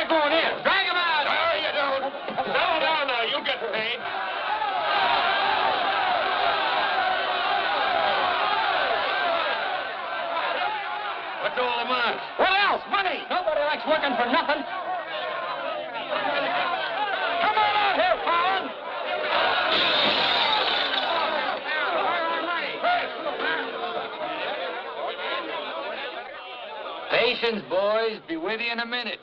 They're going in. Drag them out. No, you don't. Settle down now. You get paid. What's all the marks? What else? Money. Nobody likes working for nothing. Come on out here, Fallon. Patience, boys. Be with you in a minute.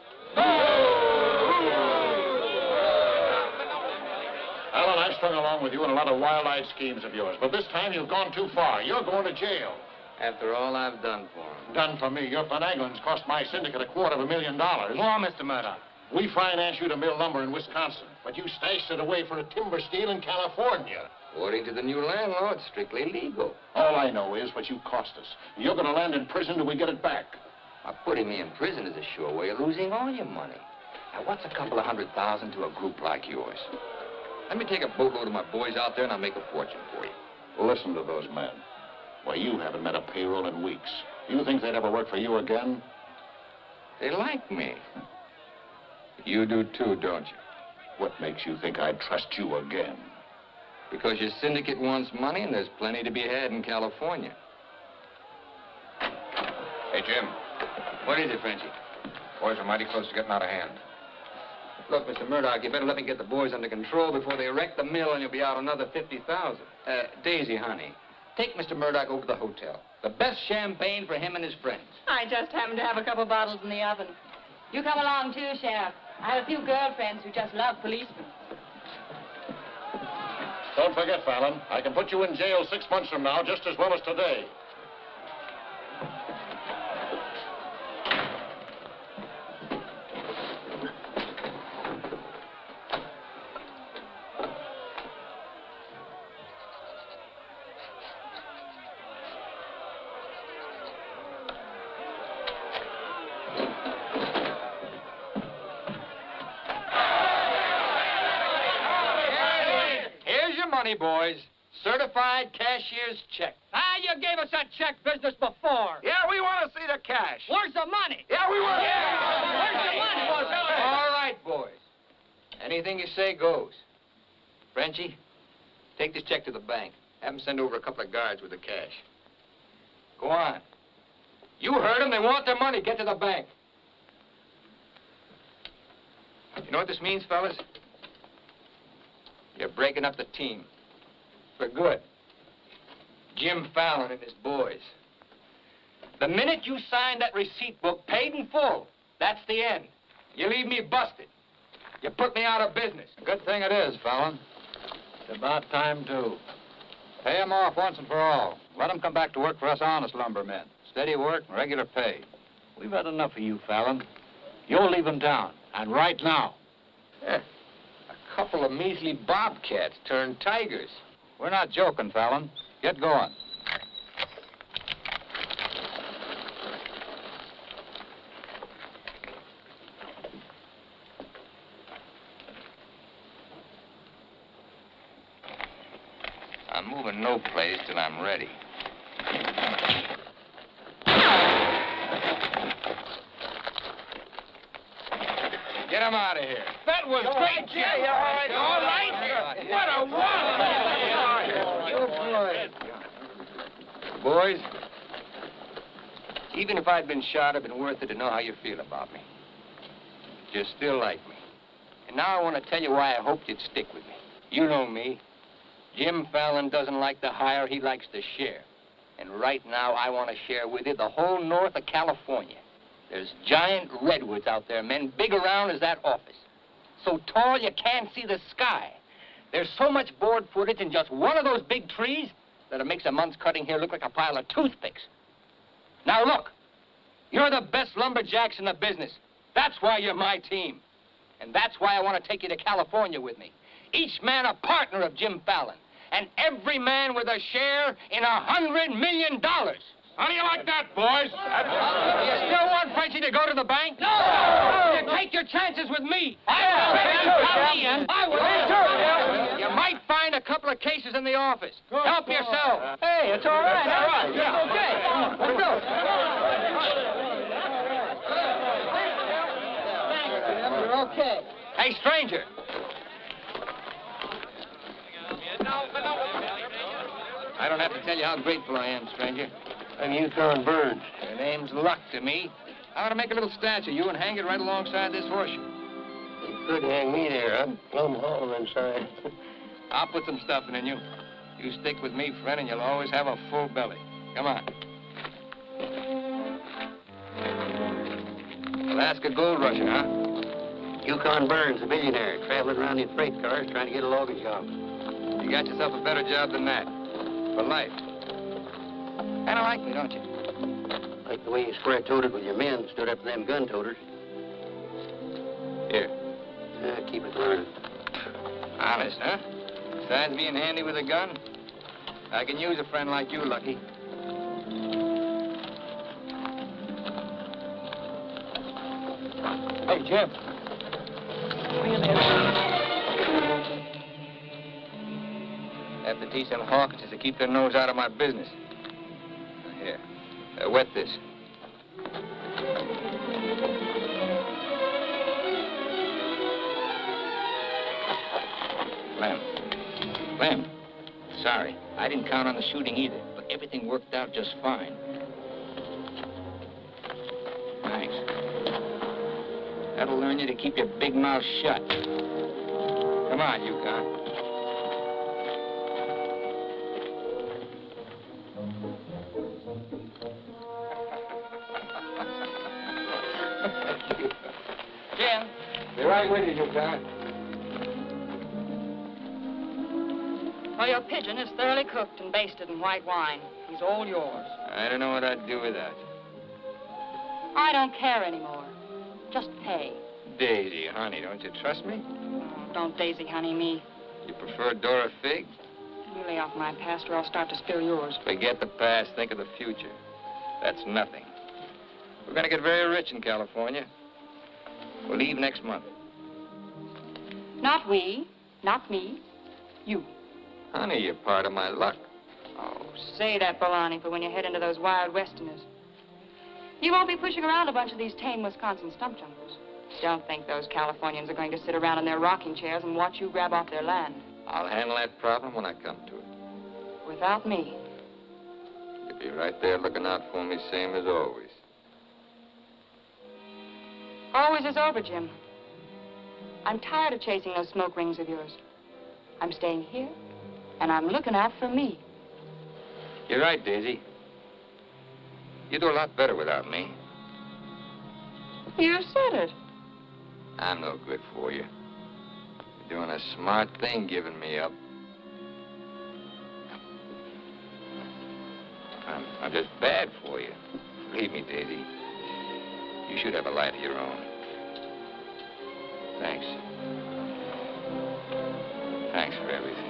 Alan, I've strung along with you in a lot of wild-eyed schemes of yours, but this time you've gone too far. You're going to jail. After all I've done for him. Done for me. Your finagling's cost my syndicate $250,000. More, Mr. Murdoch. We financed you to mill lumber in Wisconsin, but you stashed it away for a timber steal in California. According to the new landlord, strictly legal. All I know is what you cost us. You're going to land in prison till we get it back. Now, putting me in prison is a sure way of losing all your money. Now, what's a couple of $100,000 to a group like yours? Let me take a boatload of my boys out there and I'll make a fortune for you. Listen to those men. Why, you haven't met a payroll in weeks. You think they'd ever work for you again? They like me. You do too, don't you? What makes you think I'd trust you again? Because your syndicate wants money and there's plenty to be had in California. Hey, Jim. What is it, Frenchie? Boys are mighty close to getting out of hand. Look, Mr. Murdoch, you better let me get the boys under control before they wreck the mill and you'll be out another $50,000. Daisy, honey, take Mr. Murdoch over to the hotel. The best champagne for him and his friends. I just happen to have a couple bottles in the oven. You come along, too, Sheriff. I have a few girlfriends who just love policemen. Don't forget, Fallon, I can put you in jail 6 months from now just as well as today. Boys, certified cashier's check. You gave us that check business before. Yeah, we want to see the cash. Where's the money? Yeah, we want Where's the money? All right, boys. Anything you say goes. Frenchie, take this check to the bank. Have them send over a couple of guards with the cash. Go on. You heard them. They want their money. Get to the bank. You know what this means, fellas? You're breaking up the team. For good. Jim Fallon and his boys. The minute you sign that receipt book, paid in full, that's the end. You leave me busted. You put me out of business. Good thing it is, Fallon. It's about time, too. Pay him off once and for all. Let him come back to work for us honest lumbermen. Steady work and regular pay. We've had enough of you, Fallon. You'll leave him down, and right now. A couple of measly bobcats turned tigers. We're not joking, Fallon. Get going. I'm moving no place till I'm ready. Get him out of here. That was great, Jim. All right. What a wonderful. Boys, even if I'd been shot, it'd been worth it to know how you feel about me. You still like me. And now I want to tell you why I hoped you'd stick with me. You know me. Jim Fallon doesn't like to hire, he likes to share. And right now, I want to share with you the whole north of California. There's giant redwoods out there, men, big around as that office. So tall you can't see the sky. There's so much board footage in just one of those big trees that it makes a month's cutting here look like a pile of toothpicks. Now look, you're the best lumberjacks in the business. That's why you're my team. And that's why I want to take you to California with me. Each man a partner of Jim Fallon. And every man with a share in $100 million. How do you like that, boys? You still want Frenchie to go to the bank? No! You take your chances with me. I will. You might find a couple of cases in the office. Help yourself. Hey, it's all right. All right. Yeah. Okay. Let's go. Okay. Hey, stranger. I don't have to tell you how grateful I am, stranger. I'm Yukon Burns. Your name's Luck to me. I ought to make a little statue of you and hang it right alongside this horseshoe. You could hang me there. I'm plumb hollow inside. I'll put some stuffing in you. You stick with me, friend, and you'll always have a full belly. Come on. Alaska gold rusher, huh? Yukon Burns, a millionaire, traveling around in freight cars trying to get a logging job. You got yourself a better job than that. For life. Kind of like me, don't you? Like the way you square-toted when your men stood up to them gun-toters. Here. Keep it learning. Honest, huh? Besides being handy with a gun, I can use a friend like you, Lucky. Hey, Jim. Have to teach them Hawkinses to keep their nose out of my business. Here, wet this. Clem, sorry. I didn't count on the shooting either, but everything worked out just fine. Thanks. That'll learn you to keep your big mouth shut. Come on, Yukon. Jim. Be right with you, Yukon. Well, your pigeon is thoroughly cooked and basted in white wine. He's all yours. I don't know what I'd do without you. I don't care anymore. Just pay. Daisy, honey, don't you trust me? Oh, don't daisy honey me. You prefer Dora Fig? You lay off my past or I'll start to spill yours. Forget the past, think of the future. That's nothing. We're going to get very rich in California. We'll leave next month. Not we, not me, you. Honey, you're part of my luck. Oh, say that, baloney, for when you head into those wild westerners. You won't be pushing around a bunch of these tame Wisconsin stump jumpers. Don't think those Californians are going to sit around in their rocking chairs and watch you grab off their land. I'll handle that problem when I come to it. Without me. You'll be right there looking out for me, same as always. Always is over, Jim. I'm tired of chasing those smoke rings of yours. I'm staying here, and I'm looking out for me. You're right, Daisy. You do a lot better without me. You said it. I'm no good for you. You're doing a smart thing giving me up. I'm just bad for you. Believe me, Daisy. You should have a life of your own. Thanks. Thanks for everything.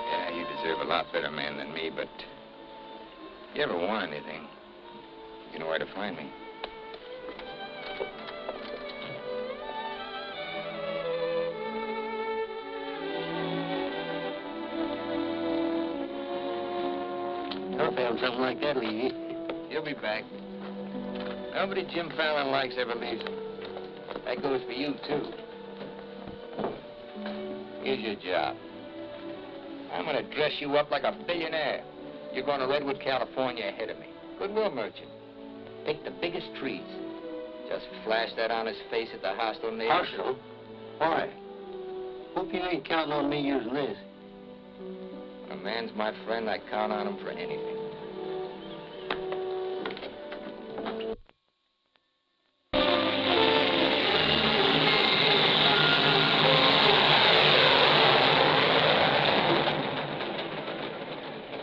Yeah, you deserve a lot better man than me, but if you ever want anything, you know where to find me. I found something like that, Lee. He'll be back. Nobody Jim Fallon likes ever leaves him. That goes for you, too. Here's your job. I'm going to dress you up like a billionaire. You're going to Redwood, California ahead of me. Goodwill merchant. Pick the biggest trees. Just flash that on his face at the hostile neighbors. Hostile? Why? Hope you ain't counting on me using this. When a man's my friend, I count on him for anything.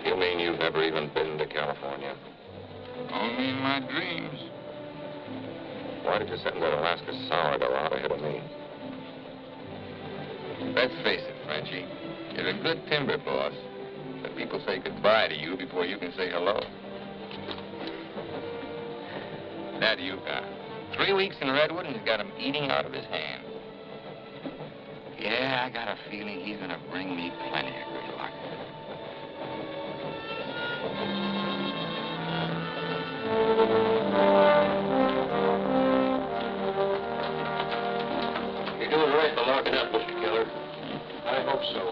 You mean you've never even been to California? Only in my dreams. Why did you send that Alaska sourdough out ahead of me? Let's face it, Frenchie. You're a good timber boss. But people say goodbye to you before you can say hello. That of Yukon. 3 weeks in Redwood, and he's got him eating out of his hand. Yeah, I got a feeling he's gonna bring me plenty of good luck. You're doing right by locking up, Mr. Keller. I hope so.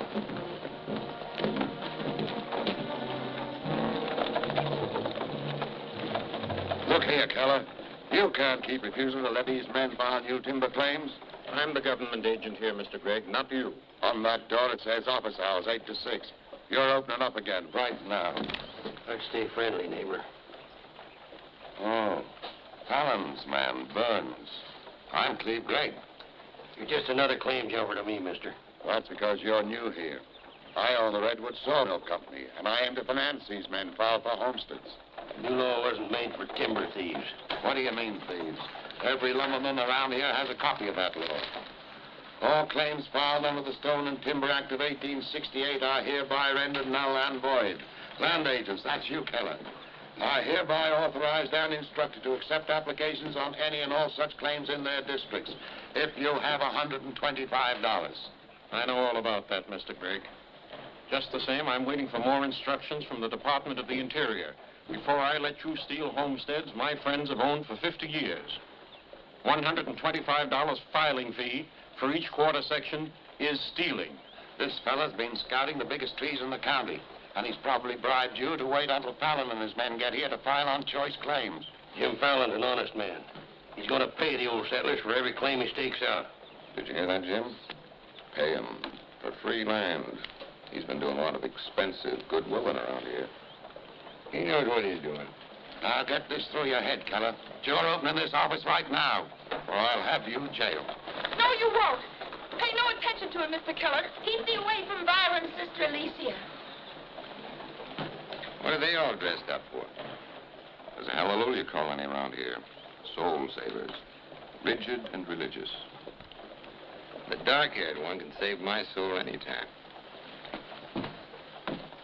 Look here, Keller. You can't keep refusing to let these men file new timber claims. I'm the government agent here, Mr. Gregg, not you. On that door it says office hours, 8 to 6. You're opening up again, right now. I'd stay friendly, neighbor. Oh, Fallon's man, Burns. I'm Cleve Gregg. You're just another claim jumper to me, mister. That's because you're new here. I own the Redwood Sawmill Company, and I aim to finance these men filed for homesteads. The new law wasn't made for timber thieves. What do you mean, thieves? Every lumberman around here has a copy of that law. All claims filed under the Stone and Timber Act of 1868 are hereby rendered null and void. Land agents, that's you, Keller, are hereby authorized and instructed to accept applications on any and all such claims in their districts if you have $125. I know all about that, Mr. Gregg. Just the same, I'm waiting for more instructions from the Department of the Interior before I let you steal homesteads my friends have owned for 50 years. $125 filing fee for each quarter section is stealing. This fella's been scouting the biggest trees in the county, and he's probably bribed you to wait until Fallon and his men get here to file on choice claims. Jim Fallon's an honest man. He's going to pay the old settlers for every claim he stakes out. Did you hear that, Jim? Pay him for free land. He's been doing a lot of expensive goodwilling around here. He knows what he's doing. Now get this through your head, Keller. You're opening this office right now, or I'll have you jailed. No, you won't. Pay no attention to him, Mr. Keller. Keep thee away from Byron's sister Alicia. What are they all dressed up for? There's a hallelujah colony around here. Soul savers. Rigid and religious. The dark-haired one can save my soul anytime.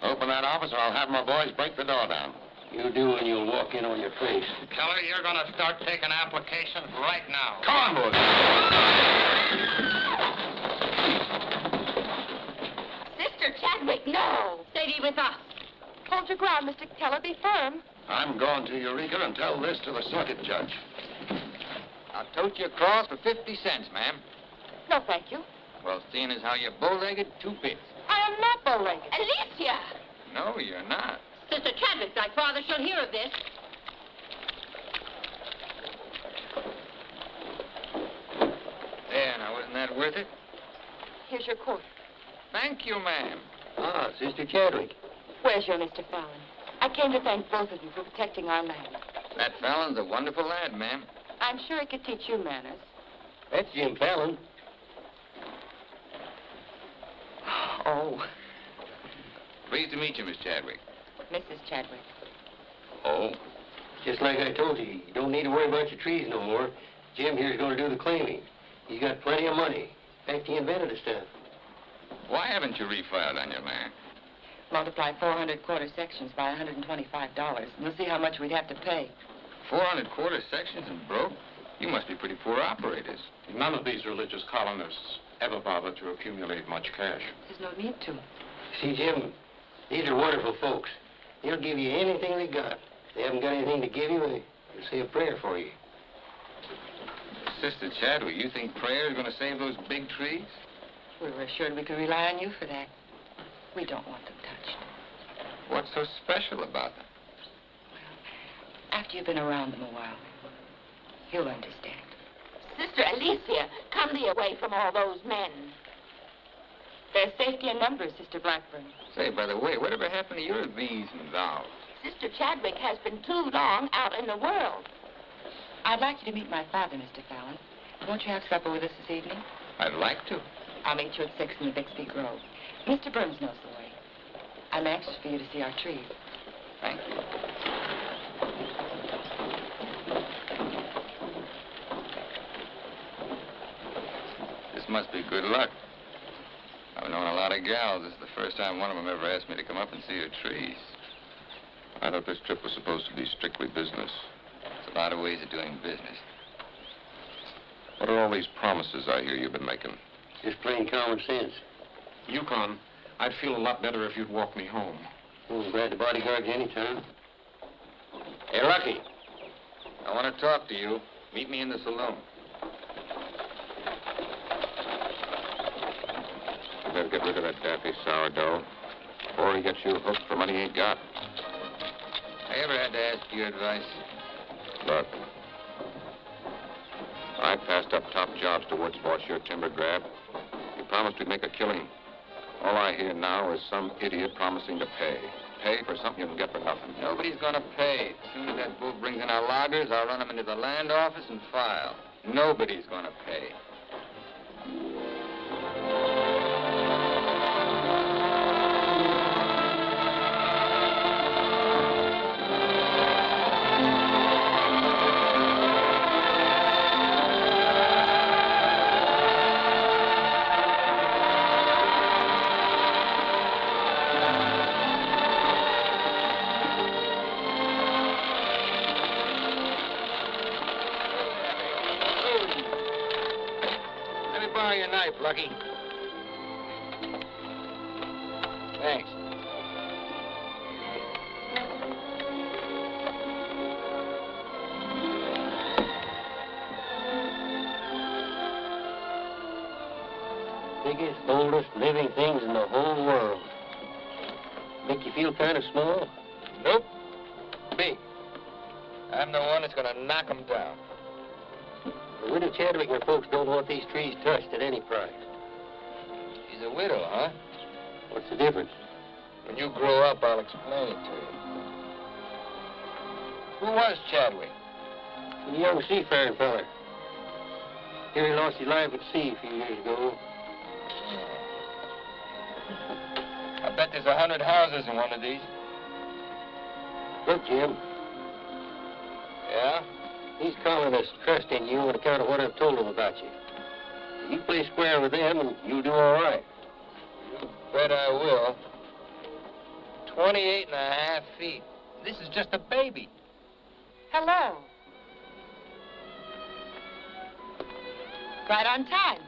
Open that office or I'll have my boys break the door down. You do, and you'll walk in on your face. Keller, you're going to start taking applications right now. Come on, boys. Sister Chadwick, no. Stay with us. Hold your ground, Mr. Keller. Be firm. I'm going to Eureka and tell this to the circuit judge. I'll tote you across for 50 cents, ma'am. No, thank you. Well, seeing as how you're bow-legged, 2 bits. I am not bow-legged. Alicia! No, you're not. Sister Chadwick, thy father shall hear of this. There, now, wasn't that worth it? Here's your quarter. Thank you, ma'am. Ah, Sister Chadwick. Where's your Mr. Fallon? I came to thank both of you for protecting our land. That Fallon's a wonderful lad, ma'am. I'm sure he could teach you manners. That's Jim Fallon. Oh, Pleased to meet you, Miss Chadwick. Mrs. Chadwick. Oh? Just like I told you, you don't need to worry about your trees no more. Jim here's going to do the claiming. He's got plenty of money. In fact, he invented the stuff. Why haven't you refiled on your land? Multiply 400 quarter sections by $125, and we'll see how much we'd have to pay. 400 quarter sections and broke? You must be pretty poor operators. None of these religious colonists ever bother to accumulate much cash. There's no need to. See, Jim, these are wonderful folks. They'll give you anything they got. If they haven't got anything to give you, they'll say a prayer for you. Sister Chadwick, you think prayer is going to save those big trees? We were assured we could rely on you for that. We don't want them touched. What's so special about them? After you've been around them a while, you'll understand. Sister Alicia, come thee away from all those men. There's safety in numbers, Sister Blackburn. Say, by the way, whatever happened to your these and thous? Sister Chadwick has been too long out in the world. I'd like you to meet my father, Mr. Fallon. Won't you have supper with us this evening? I'd like to. I'll meet you at 6 in the Bixby Grove. Mr. Burns knows the way. I'm anxious for you to see our trees. Thank you. This must be good luck. I've known a lot of gals. This is the first time one of them ever asked me to come up and see her trees. I thought this trip was supposed to be strictly business. It's A lot of ways of doing business. What are all these promises I hear you've been making? Just plain common sense. Yukon, I'd feel a lot better if you'd walk me home. Oh, glad the bodyguard's anytime. Hey, Rocky. I want to talk to you. Meet me in the saloon. You better get rid of that daffy sourdough before he gets you hooked for money he ain't got. I ever had to ask your advice? Look, I passed up top jobs to Woods boss your timber grab. You promised we'd make a killing. All I hear now is some idiot promising to pay. Pay for something you can get for nothing. Nobody's gonna pay. As soon as that bull brings in our loggers, I'll run them into the land office and file. Nobody's gonna pay. Lucky. Thanks. Biggest, oldest living things in the whole world. Make you feel kind of small? Nope. Big. I'm the one that's gonna knock them down. The widow Chadwick and her folks don't want these trees touched at any price. She's a widow, huh? What's the difference? When you grow up, I'll explain it to you. Who was Chadwick? A young seafaring fella. Here he lost his life at sea a few years ago. I bet there's 100 houses in one of these. Look, Jim. Yeah? These colonists trust in you on account of what I've told them about you. You play square with them, and you'll do all right. You bet I will. 28 and a half feet. This is just a baby. Hello. Right on time.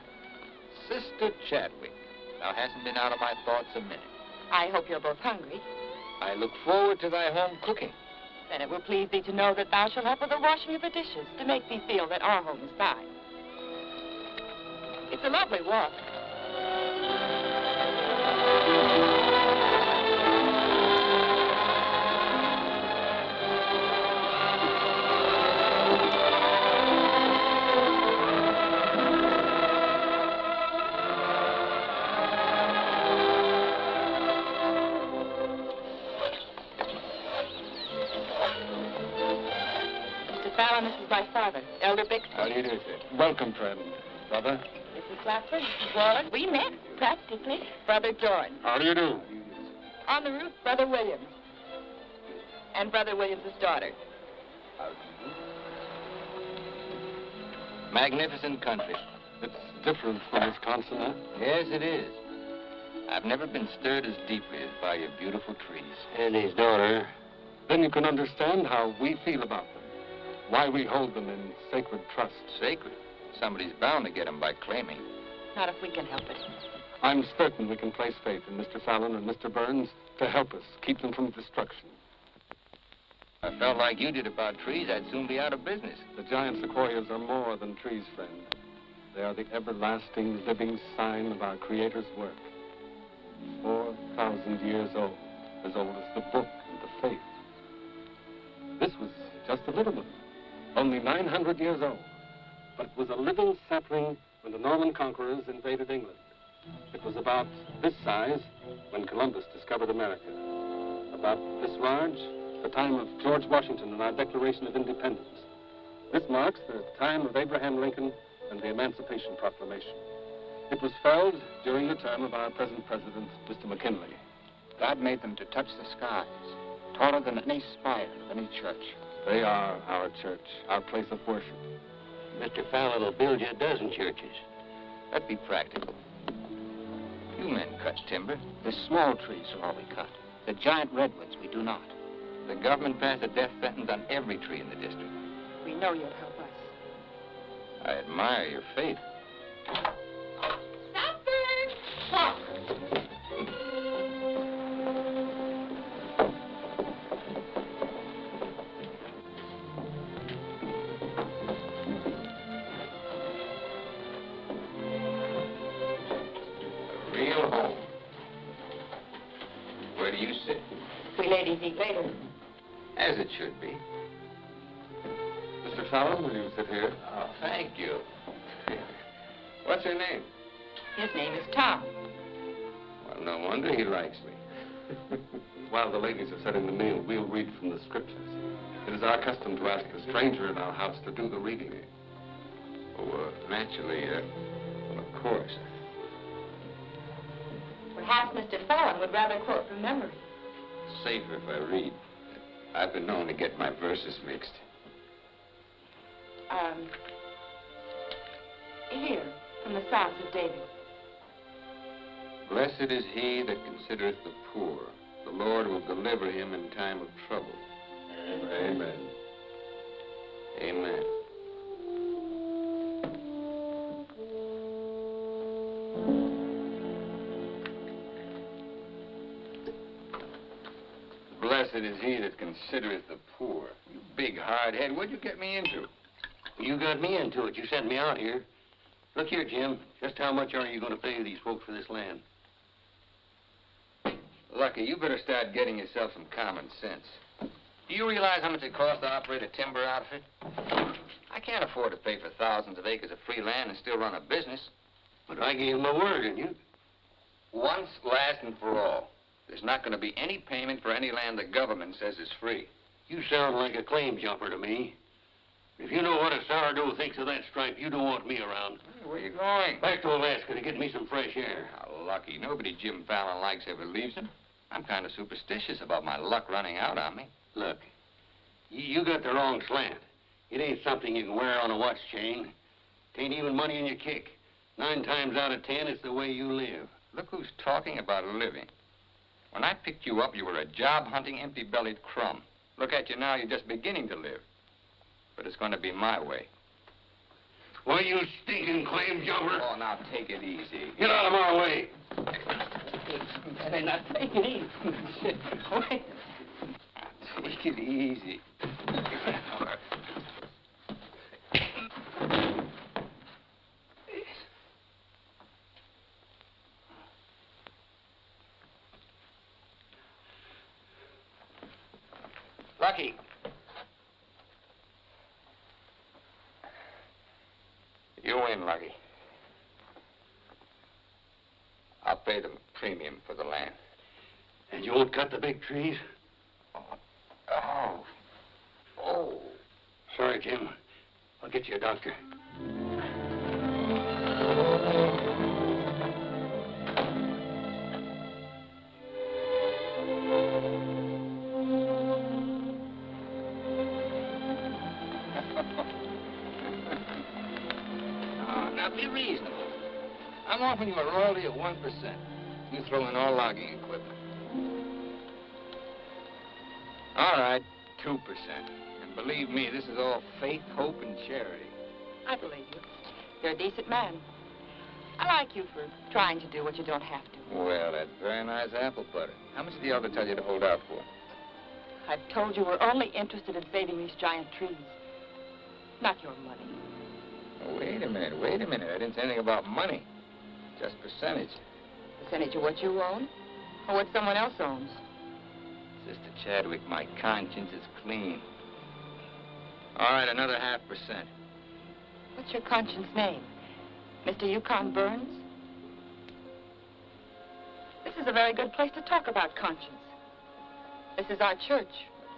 Sister Chadwick. Now, hasn't been out of my thoughts a minute. I hope you're both hungry. I look forward to thy home cooking. Then it will please thee to know that thou shalt help with the washing of the dishes to make thee feel that our home is thine. It's a lovely walk. Fallon, this is my father, Elder Bixby. How do you do, sir? Welcome, friend. Brother. Mrs. Clapper, Mrs. Warren. We met, practically. Brother George. How do you do? On the roof, Brother Williams. And Brother Williams' daughter. Magnificent country. It's different from Wisconsin, huh? Yes, it is. I've never been stirred as deeply as by your beautiful trees. And his daughter. Then you can understand how we feel about them. Why we hold them in sacred trust. Sacred? Somebody's bound to get them by claiming. Not if we can help it. I'm certain we can place faith in Mr. Fallon and Mr. Burns to help us keep them from destruction. I felt like you did about trees, I'd soon be out of business. The giant sequoias are more than trees, friend. They are the everlasting, living sign of our Creator's work. 4,000 years old as the book and the faith. This was just a little one, only 900 years old. But it was a living sapling when the Norman conquerors invaded England. It was about this size when Columbus discovered America. About this large, the time of George Washington and our Declaration of Independence. This marks the time of Abraham Lincoln and the Emancipation Proclamation. It was felled during the term of our present president, Mr. McKinley. God made them to touch the skies, taller than any spire of any church. They are our church, our place of worship. Mr. Fallon will build you a dozen churches. That'd be practical. You men cut timber. The small trees are all we cut. The giant redwoods we do not. The government passed a death sentence on every tree in the district. We know you'll help us. I admire your faith. Stop! A real home. Where do you sit? We ladies eat later. As it should be. Mr. Fallon, will you sit here? Oh, thank you. What's your name? His name is Tom. Well, no wonder he likes me. While the ladies are setting the meal, we'll read from the scriptures. It is our custom to ask a stranger in our house to do the reading. Oh, naturally, well, of course. Perhaps Mr. Fallon would rather quote from memory. Safer if I read. I've been known to get my verses mixed. Here, from the Psalms of David. Blessed is he that considereth the poor. The Lord will deliver him in time of trouble. Amen. Amen. Blessed is he that considereth the poor. You big hard head, what'd you get me into? You got me into it. You sent me out here. Look here, Jim. Just how much are you going to pay these folks for this land? Lucky, you better start getting yourself some common sense. Do you realize how much it costs to operate a timber outfit? I can't afford to pay for thousands of acres of free land and still run a business. But I gave my word, didn't you? Once, last, and for all. There's not going to be any payment for any land the government says is free. You sound like a claim jumper to me. If you know what a sourdough thinks of that stripe, you don't want me around. Hey, where you going? Back to Alaska to get me some fresh air. How lucky. Nobody Jim Fallon likes ever leaves him. I'm kind of superstitious about my luck running out on me. Look, you got the wrong slant. It ain't something you can wear on a watch chain. It ain't even money in your kick. 9 times out of 10, it's the way you live. Look who's talking about living. When I picked you up, you were a job-hunting, empty-bellied crumb. Look at you now, you're just beginning to live. But it's going to be my way. Why, you stinking claim jumper? Oh, now take it easy. Get out of my way. Hey, now take it easy. Wait. Take it easy. Lucky. You win, Lucky. I'll pay the premium for the land. And you won't cut the big trees? Oh. Sorry, Jim. I'll get you a doctor. Now, be reasonable. I'm offering you a royalty of 1%. You throw in all logging equipment. All right, 2%. And believe me, this is all faith, hope, and charity. I believe you. You're a decent man. I like you for trying to do what you don't have to. Well, that's very nice apple butter. How much did the elder tell you to hold out for? I've told you we're only interested in saving these giant trees. Not your money. Oh, wait a minute. I didn't say anything about money. Just percentage. Percentage of what you own? Or what someone else owns? Sister Chadwick, my conscience is clean. All right, another 0.5%. What's your conscience name? Mr. Yukon Burns? This is a very good place to talk about conscience. This is our church.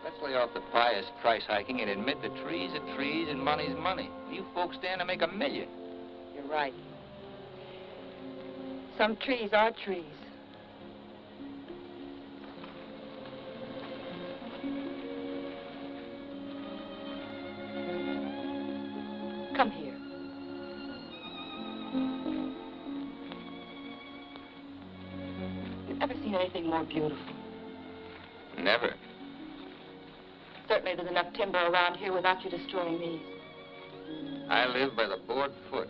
Let's lay off the pious price hiking and admit that trees are trees and money's money. You folks stand to make $1 million. You're right. Some trees are trees. Come here. You've never seen anything more beautiful. Never. Certainly certainly there's enough timber around here without you destroying these. I live by the board foot.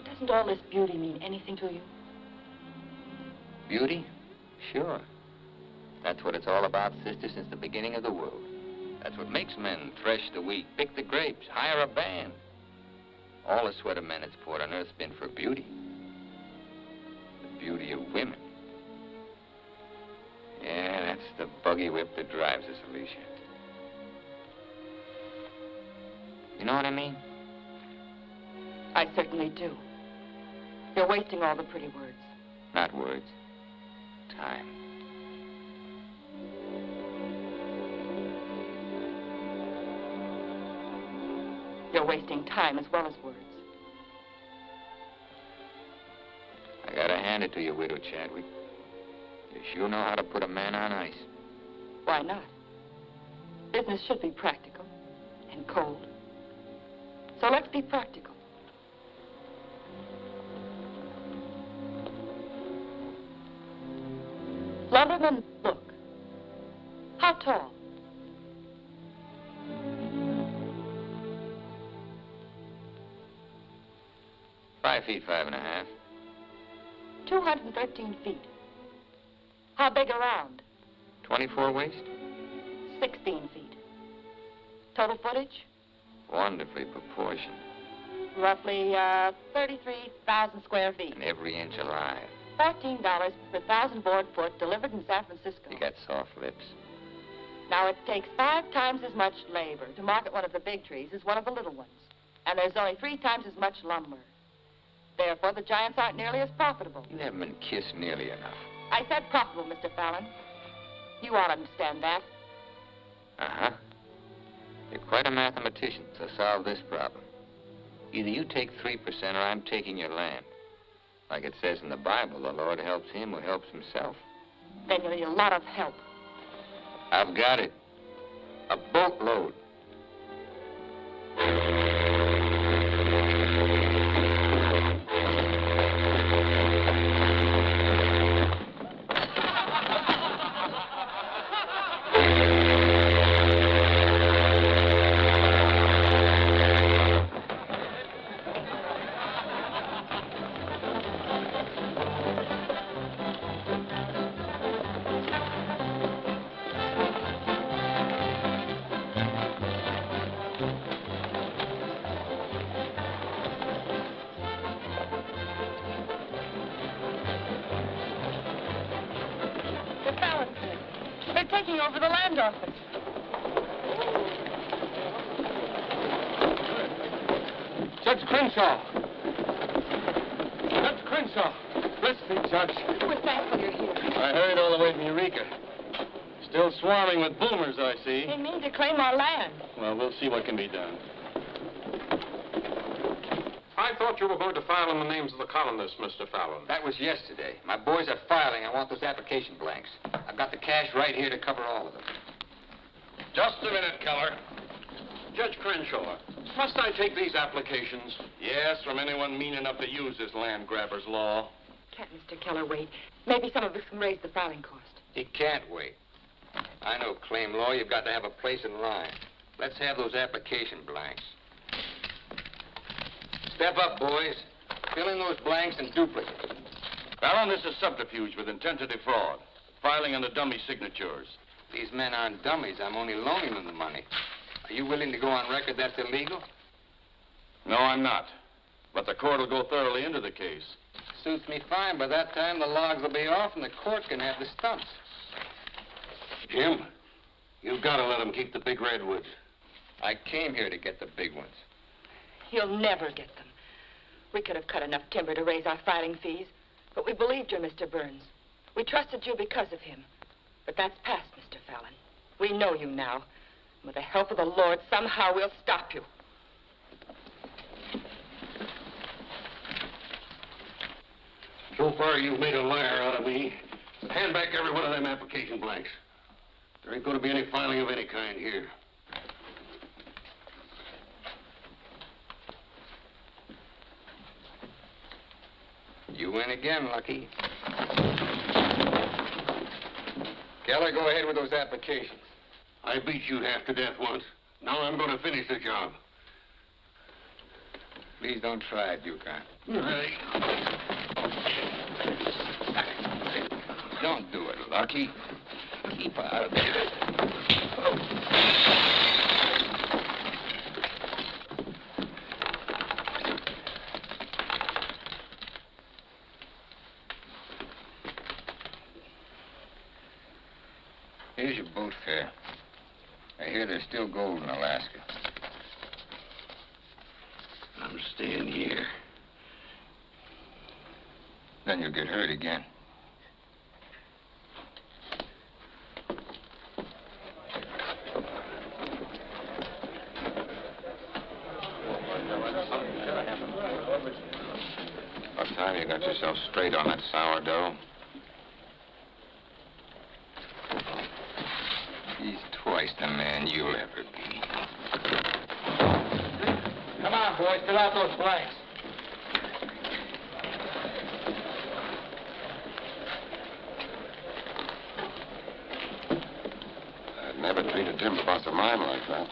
Doesn't all this beauty mean anything to you? Beauty? Sure. That's what it's all about, sister, since the beginning of the world. That's what makes men thresh the wheat, pick the grapes, hire a band. All the sweat of men that's poured on earth's been for beauty. The beauty of women. Yeah, that's the buggy whip that drives us, Alicia. You know what I mean? I certainly do. You're wasting all the pretty words. Not words. Time. You're wasting time as well as words. I gotta hand it to you, Widow Chadwick. You sure know how to put a man on ice. Why not? Business should be practical and cold. So let's be practical. Lumberman, look. How tall? $5 feet, 5.5. 213 feet. How big around? 24 waist? 16 feet. Total footage? Wonderfully proportioned. Roughly 33,000 square feet. And every inch alive. $14 per 1,000 board foot delivered in San Francisco. You got soft lips. Now, it takes 5 times as much labor to market one of the big trees as one of the little ones. And there's only 3 times as much lumber. Therefore, the giants aren't nearly as profitable. You haven't been kissed nearly enough. I said profitable, Mr. Fallon. You ought to understand that. Uh-huh. You're quite a mathematician, so solve this problem. Either you take 3% or I'm taking your land. Like it says in the Bible, the Lord helps him who helps himself. Then you'll need a lot of help. I've got it. A boatload. Over the land office. Judge Crenshaw. Judge Crenshaw. Bless me, Judge. We're thankful you're here. I hurried all the way from Eureka. Still swarming with boomers, I see. They mean to claim our land. Well, we'll see what can be done. I thought you were going to file in the names of the colonists, Mr. Fallon. That was yesterday. My boys are filing. I want those application blanks. I've got the cash right here to cover all of them. Just a minute, Keller. Judge Crenshaw, must I take these applications? Yes, from anyone mean enough to use this land grabber's law. Can't Mr. Keller wait? Maybe some of us can raise the filing cost. He can't wait. I know claim law. You've got to have a place in line. Let's have those application blanks. Step up, boys. Fill in those blanks and duplicate. Fallon, this is subterfuge with intent to defraud. Filing under dummy signatures. These men aren't dummies. I'm only loaning them the money. Are you willing to go on record that's illegal? No, I'm not. But the court will go thoroughly into the case. Suits me fine. By that time, the logs will be off and the court can have the stumps. Jim, you've got to let them keep the big redwoods. I came here to get the big ones. You'll never get them. We could have cut enough timber to raise our filing fees, but we believed you, Mr. Burns. We trusted you because of him. But that's past, Mr. Fallon. We know you now. With the help of the Lord, somehow we'll stop you. So far, you've made a liar out of me. Hand back every one of them application blanks. There ain't going to be any filing of any kind here. You win again, Lucky. Keller, go ahead with those applications. I beat you half to death once. Now I'm going to finish the job. Please don't try it, Yukon. Don't do it, Lucky. Keep out of there. Here's your boat fare. I hear there's still gold in Alaska. I'm staying here. Then you'll get hurt again. About time you got yourself straight on that sourdough. He's twice the man you'll ever be. Come on, boys, fill out those blanks. I'd never treat a timber boss of mine like that.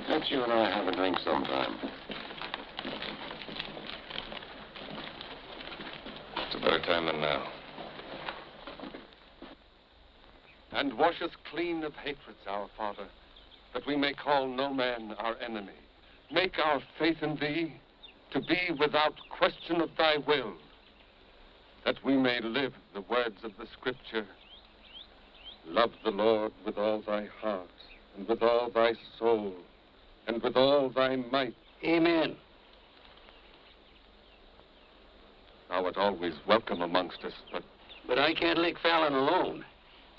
Can't you and I have a drink sometime? It's a better time than now. And wash us clean of hatreds, our Father, that we may call no man our enemy. Make our faith in thee to be without question of thy will, that we may live the words of the Scripture. Love the Lord with all thy heart, and with all thy soul, and with all thy might. Amen. Thou art always welcome amongst us, But I can't lick Fallon alone.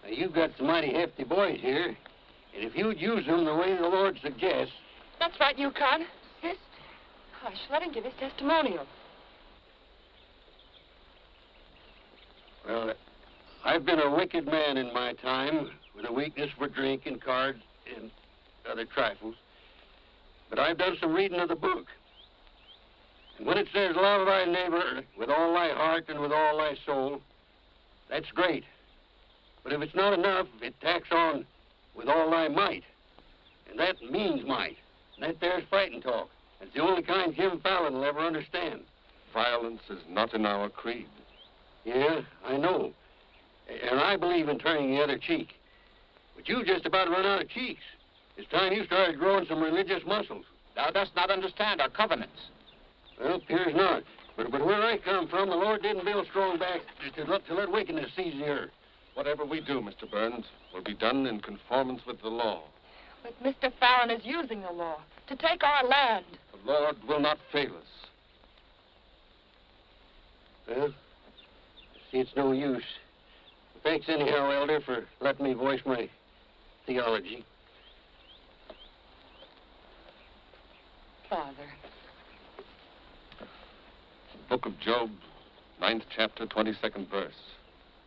Now, you've got some mighty hefty boys here, and if you'd use them the way the Lord suggests... That's right, Yukon. Yes. Hush, let him give his testimonial. Well, I've been a wicked man in my time, with a weakness for drink and cards and other trifles. But I've done some reading of the book. And when it says, love thy neighbor with all thy heart and with all thy soul, that's great. But if it's not enough, it tacks on with all thy might. And that means might. And that there's fighting talk. It's the only kind Jim Fallon will ever understand. violence is not in our creed. Yeah, I know. And I believe in turning the other cheek. But you just about run out of cheeks. It's time you started growing some religious muscles. Thou dost not understand our covenants. Well, appears not. But where I come from, the Lord didn't build strong backs to let wickedness seize the earth. Whatever we do, Mr. Burns, will be done in conformance with the law. But Mr. Fallon is using the law to take our land. The Lord will not fail us. Well, see, it's no use. Thanks anyhow, Elder, for letting me voice my theology. Father. Book of Job, 9th chapter, 22nd verse.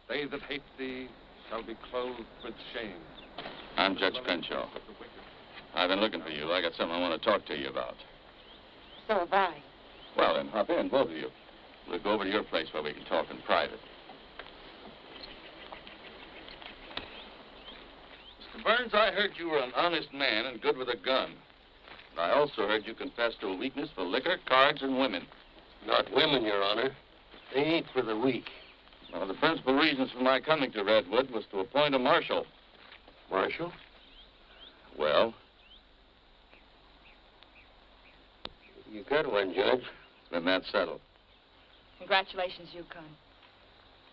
They that hate thee shall be clothed with shame. I'm Judge Crenshaw. I've been looking for you. I got something I want to talk to you about. So have I. Well, then, hop in, both of you. We'll go over to your place where we can talk in private. Mr. Burns, I heard you were an honest man and good with a gun. And I also heard you confess to a weakness for liquor, cards, and women. Not women, Your Honor. They ain't for the weak. One of the principal reasons for my coming to Redwood was to appoint a marshal. Marshal? Well, You got one, Judge. then that's settled. Congratulations, Yukon.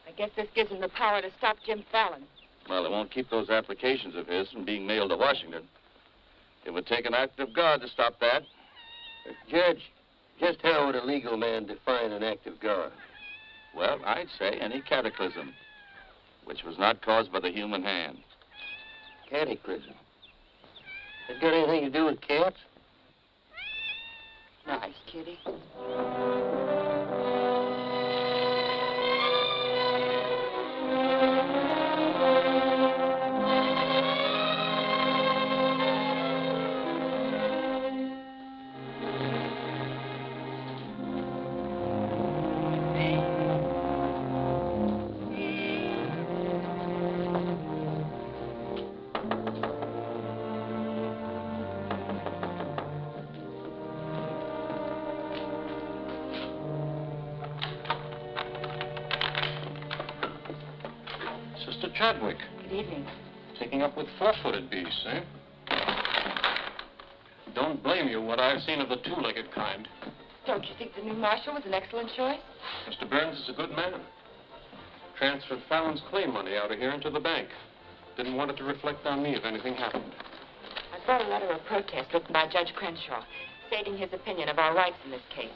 I guess this gives him the power to stop Jim Fallon. Well, it won't keep those applications of his from being mailed to Washington. It would take an act of God to stop that. Judge, just how would a legal man define an act of God? Well, I'd say any cataclysm which was not caused by the human hand. Cataclysm. That got anything to do with cats? Nice, kitty. Chadwick. Good evening. Taking up with four-footed beasts, eh? Don't blame you what I've seen of the two-legged kind. Don't you think the new marshal was an excellent choice? Mr. Burns is a good man. Transferred Fallon's claim money out of here into the bank. Didn't want it to reflect on me if anything happened. I brought a letter of protest written by Judge Crenshaw, stating his opinion of our rights in this case.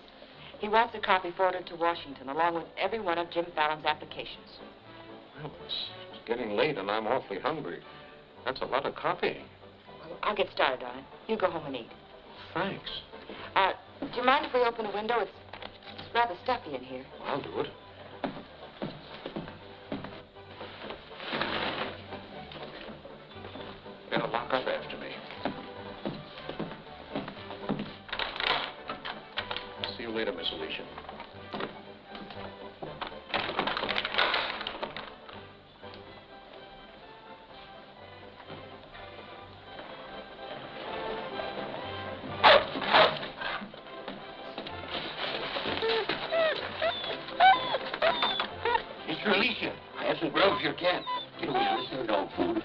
He wants a copy forwarded to Washington, along with every one of Jim Fallon's applications. Well, it's getting late and I'm awfully hungry. That's a lot of copying. Well, I'll get started on it. You go home and eat. Thanks. Do you mind if we open a window? It's rather stuffy in here. I'll do it. Better lock up after me. See you later, Miss Alicia. Mr. Alicia, I have some grub for your cat. Get away from this here dog food.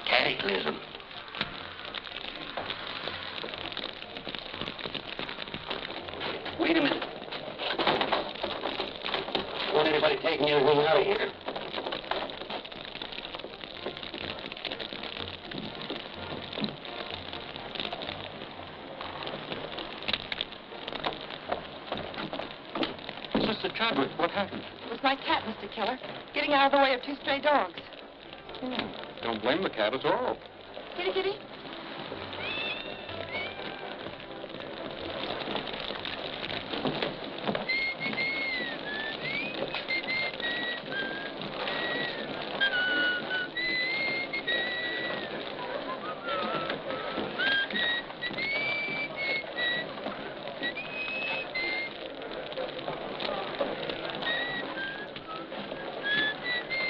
Cataclysm. Wait a minute. Don't want anybody taking anything out of here. Mr. Chadwick, what happened? It was my cat, Mr. Keller, getting out of the way of two stray dogs. Don't blame the cat at all. Kitty, kitty.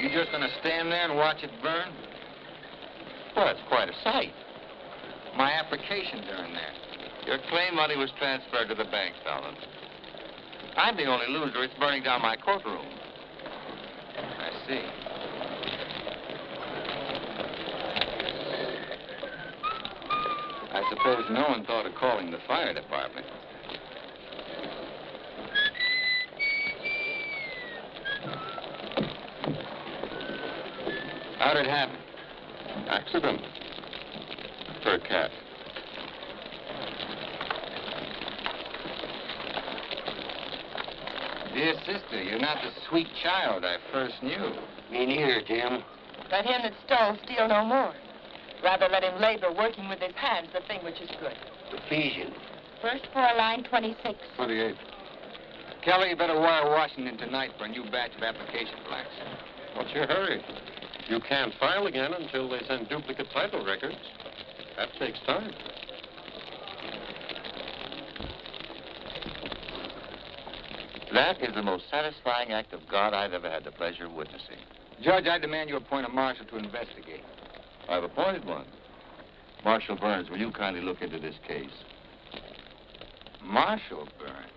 You just gonna stand there and watch it burn? Well, it's quite a sight. My applications are in there. Your claim money was transferred to the bank, Fallon. I'm the only loser. It's burning down my courtroom. I see. I suppose no one thought of calling the fire department. How'd it happen? Accident. For a cat. Dear sister, you're not the sweet child I first knew. Me neither, Jim. Let him that stole steal no more. Rather let him labor working with his hands the thing which is good. Ephesians. First floor, line 26. 28. Kelly, you better wire Washington tonight for a new batch of application blanks. What's your hurry? You can't file again until they send duplicate title records. That takes time. That is the most satisfying act of God I've ever had the pleasure of witnessing. Judge, I demand you appoint a marshal to investigate. I've appointed one. Marshal Burns, will you kindly look into this case? Marshal Burns?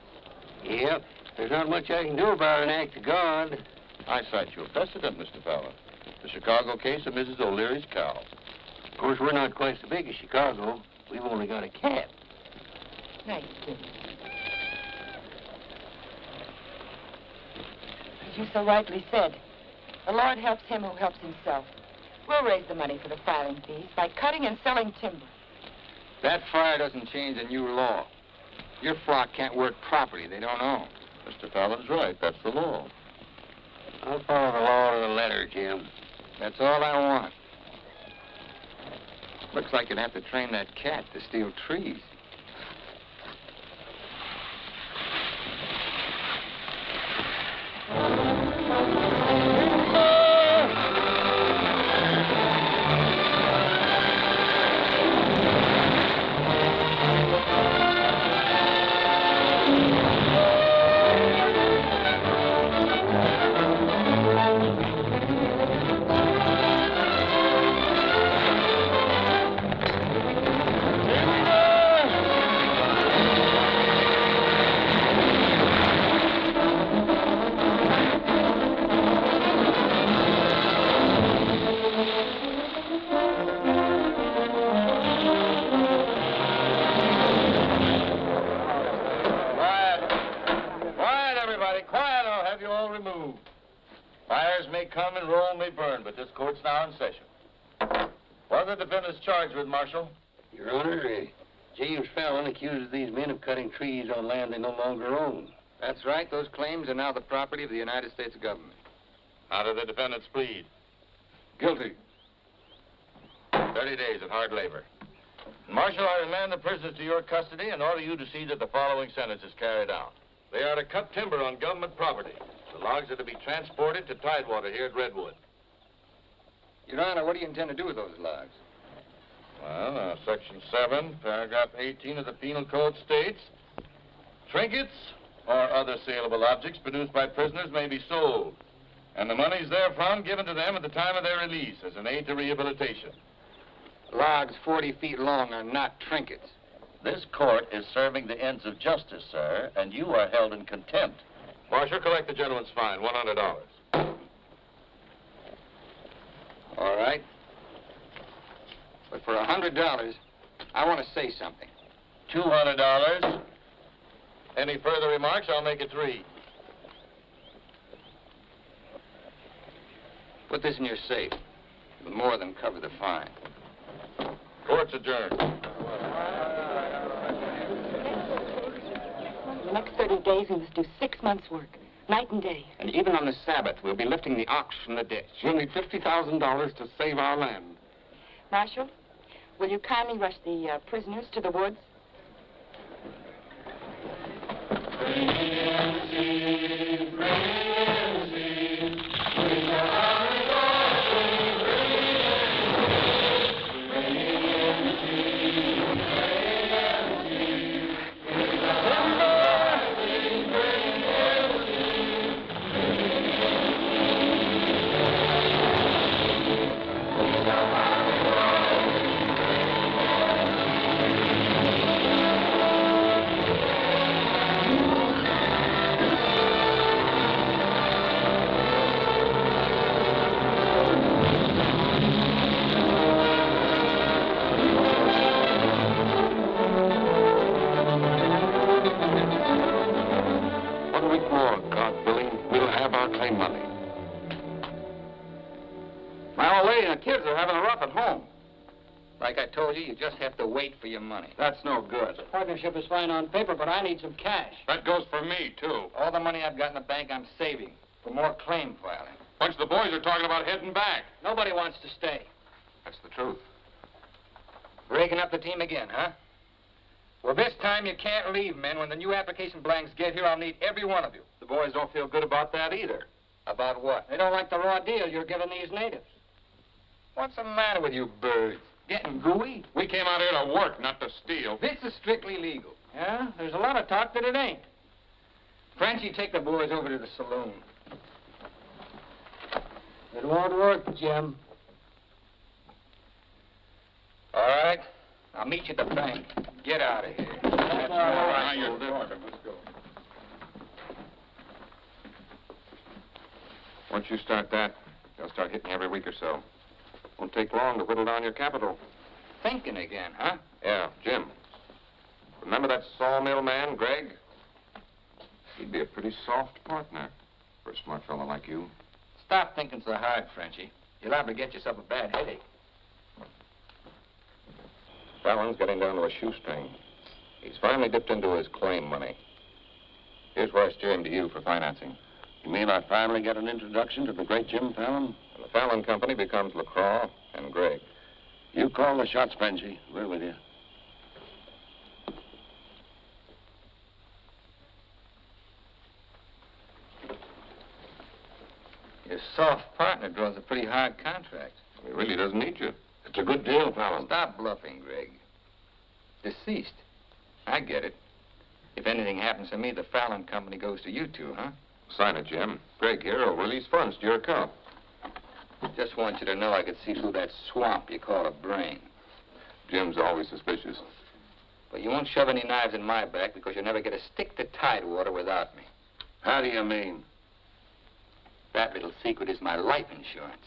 Yep. There's not much I can do about an act of God. I cite you a precedent, Mr. Fallon. The Chicago case of Mrs. O'Leary's cow. Of course, we're not quite so big as Chicago. We've only got a cat. Nice, Jim. As you so rightly said, the Lord helps him who helps himself. We'll raise the money for the filing fees by cutting and selling timber. That fire doesn't change the new law. Your flock can't work property they don't own. Mr. Fallon's right. That's the law. I'll follow the law to the letter, Jim. That's all I want. Looks like you'd have to train that cat to steal trees. fires may come and Rome may burn, but this court's now in session. What are the defendants charged with, Marshal? Your Honor, James Fallon accuses these men of cutting trees on land they no longer own. That's right. Those claims are now the property of the United States government. How do the defendants plead? Guilty. 30 days of hard labor. Marshal, I remand the prisoners to your custody and order you to see that the following sentence is carried out. They are to cut timber on government property. The logs are to be transported to Tidewater here at Redwood. Your Honor, what do you intend to do with those logs? Well, Section 7, Paragraph 18 of the Penal Code states, trinkets or other saleable objects produced by prisoners may be sold, and the monies therefrom given to them at the time of their release as an aid to rehabilitation. Logs 40 feet long are not trinkets. This court is serving the ends of justice, sir, and you are held in contempt. Marshal, collect the gentleman's fine, $100. All right. But for $100, I want to say something. $200. Any further remarks, I'll make it 3. Put this in your safe. It'll more than cover the fine. Court's adjourned. In the next 30 days, we must do 6 months' work, night and day. And even on the Sabbath, we'll be lifting the ox from the ditch. We'll need $50,000 to save our land. Marshal, will you kindly rush the prisoners to the woods? Like I told you, you just have to wait for your money. That's no good. The partnership is fine on paper, but I need some cash. That goes for me, too. All the money I've got in the bank, I'm saving for more claim filing. A bunch of the boys are talking about heading back. Nobody wants to stay. That's the truth. Breaking up the team again, huh? Well, this time you can't leave, men. When the new application blanks get here, I'll need every one of you. The boys don't feel good about that either. About what? They don't like the raw deal you're giving these natives. What's the matter with you birds? Getting gooey? We came out here to work, not to steal. This is strictly legal. Yeah? There's a lot of talk that it ain't. Frenchie, take the boys over to the saloon. It won't work, Jim. All right. I'll meet you at the bank. Get out of here. That's all right. Now you're talking. Let's go. Once you start that, they'll start hitting you every week or so. Won't take long to whittle down your capital. Thinking again, huh? Yeah, Jim. Remember that sawmill man, Greg? He'd be a pretty soft partner for a smart fellow like you. Stop thinking so hard, Frenchie. You'll liable to get yourself a bad headache. Fallon's getting down to a shoestring. He's finally dipped into his claim money. Here's where I steer him to you for financing. You mean I finally get an introduction to the great Jim Fallon? And the Fallon Company becomes LaCroix and Gregg. You call the shots, Frenchie. We're with you. Your soft partner draws a pretty hard contract. He really doesn't need you. It's a good deal, Fallon. Stop bluffing, Gregg. Deceased. I get it. If anything happens to me, the Fallon Company goes to you two, huh? Sign it, Jim. Gregg here will release funds to your account. Just want you to know I could see through that swamp you call a brain. Jim's always suspicious. But you won't shove any knives in my back because you'll never get a stick to Tidewater without me. How do you mean? That little secret is my life insurance.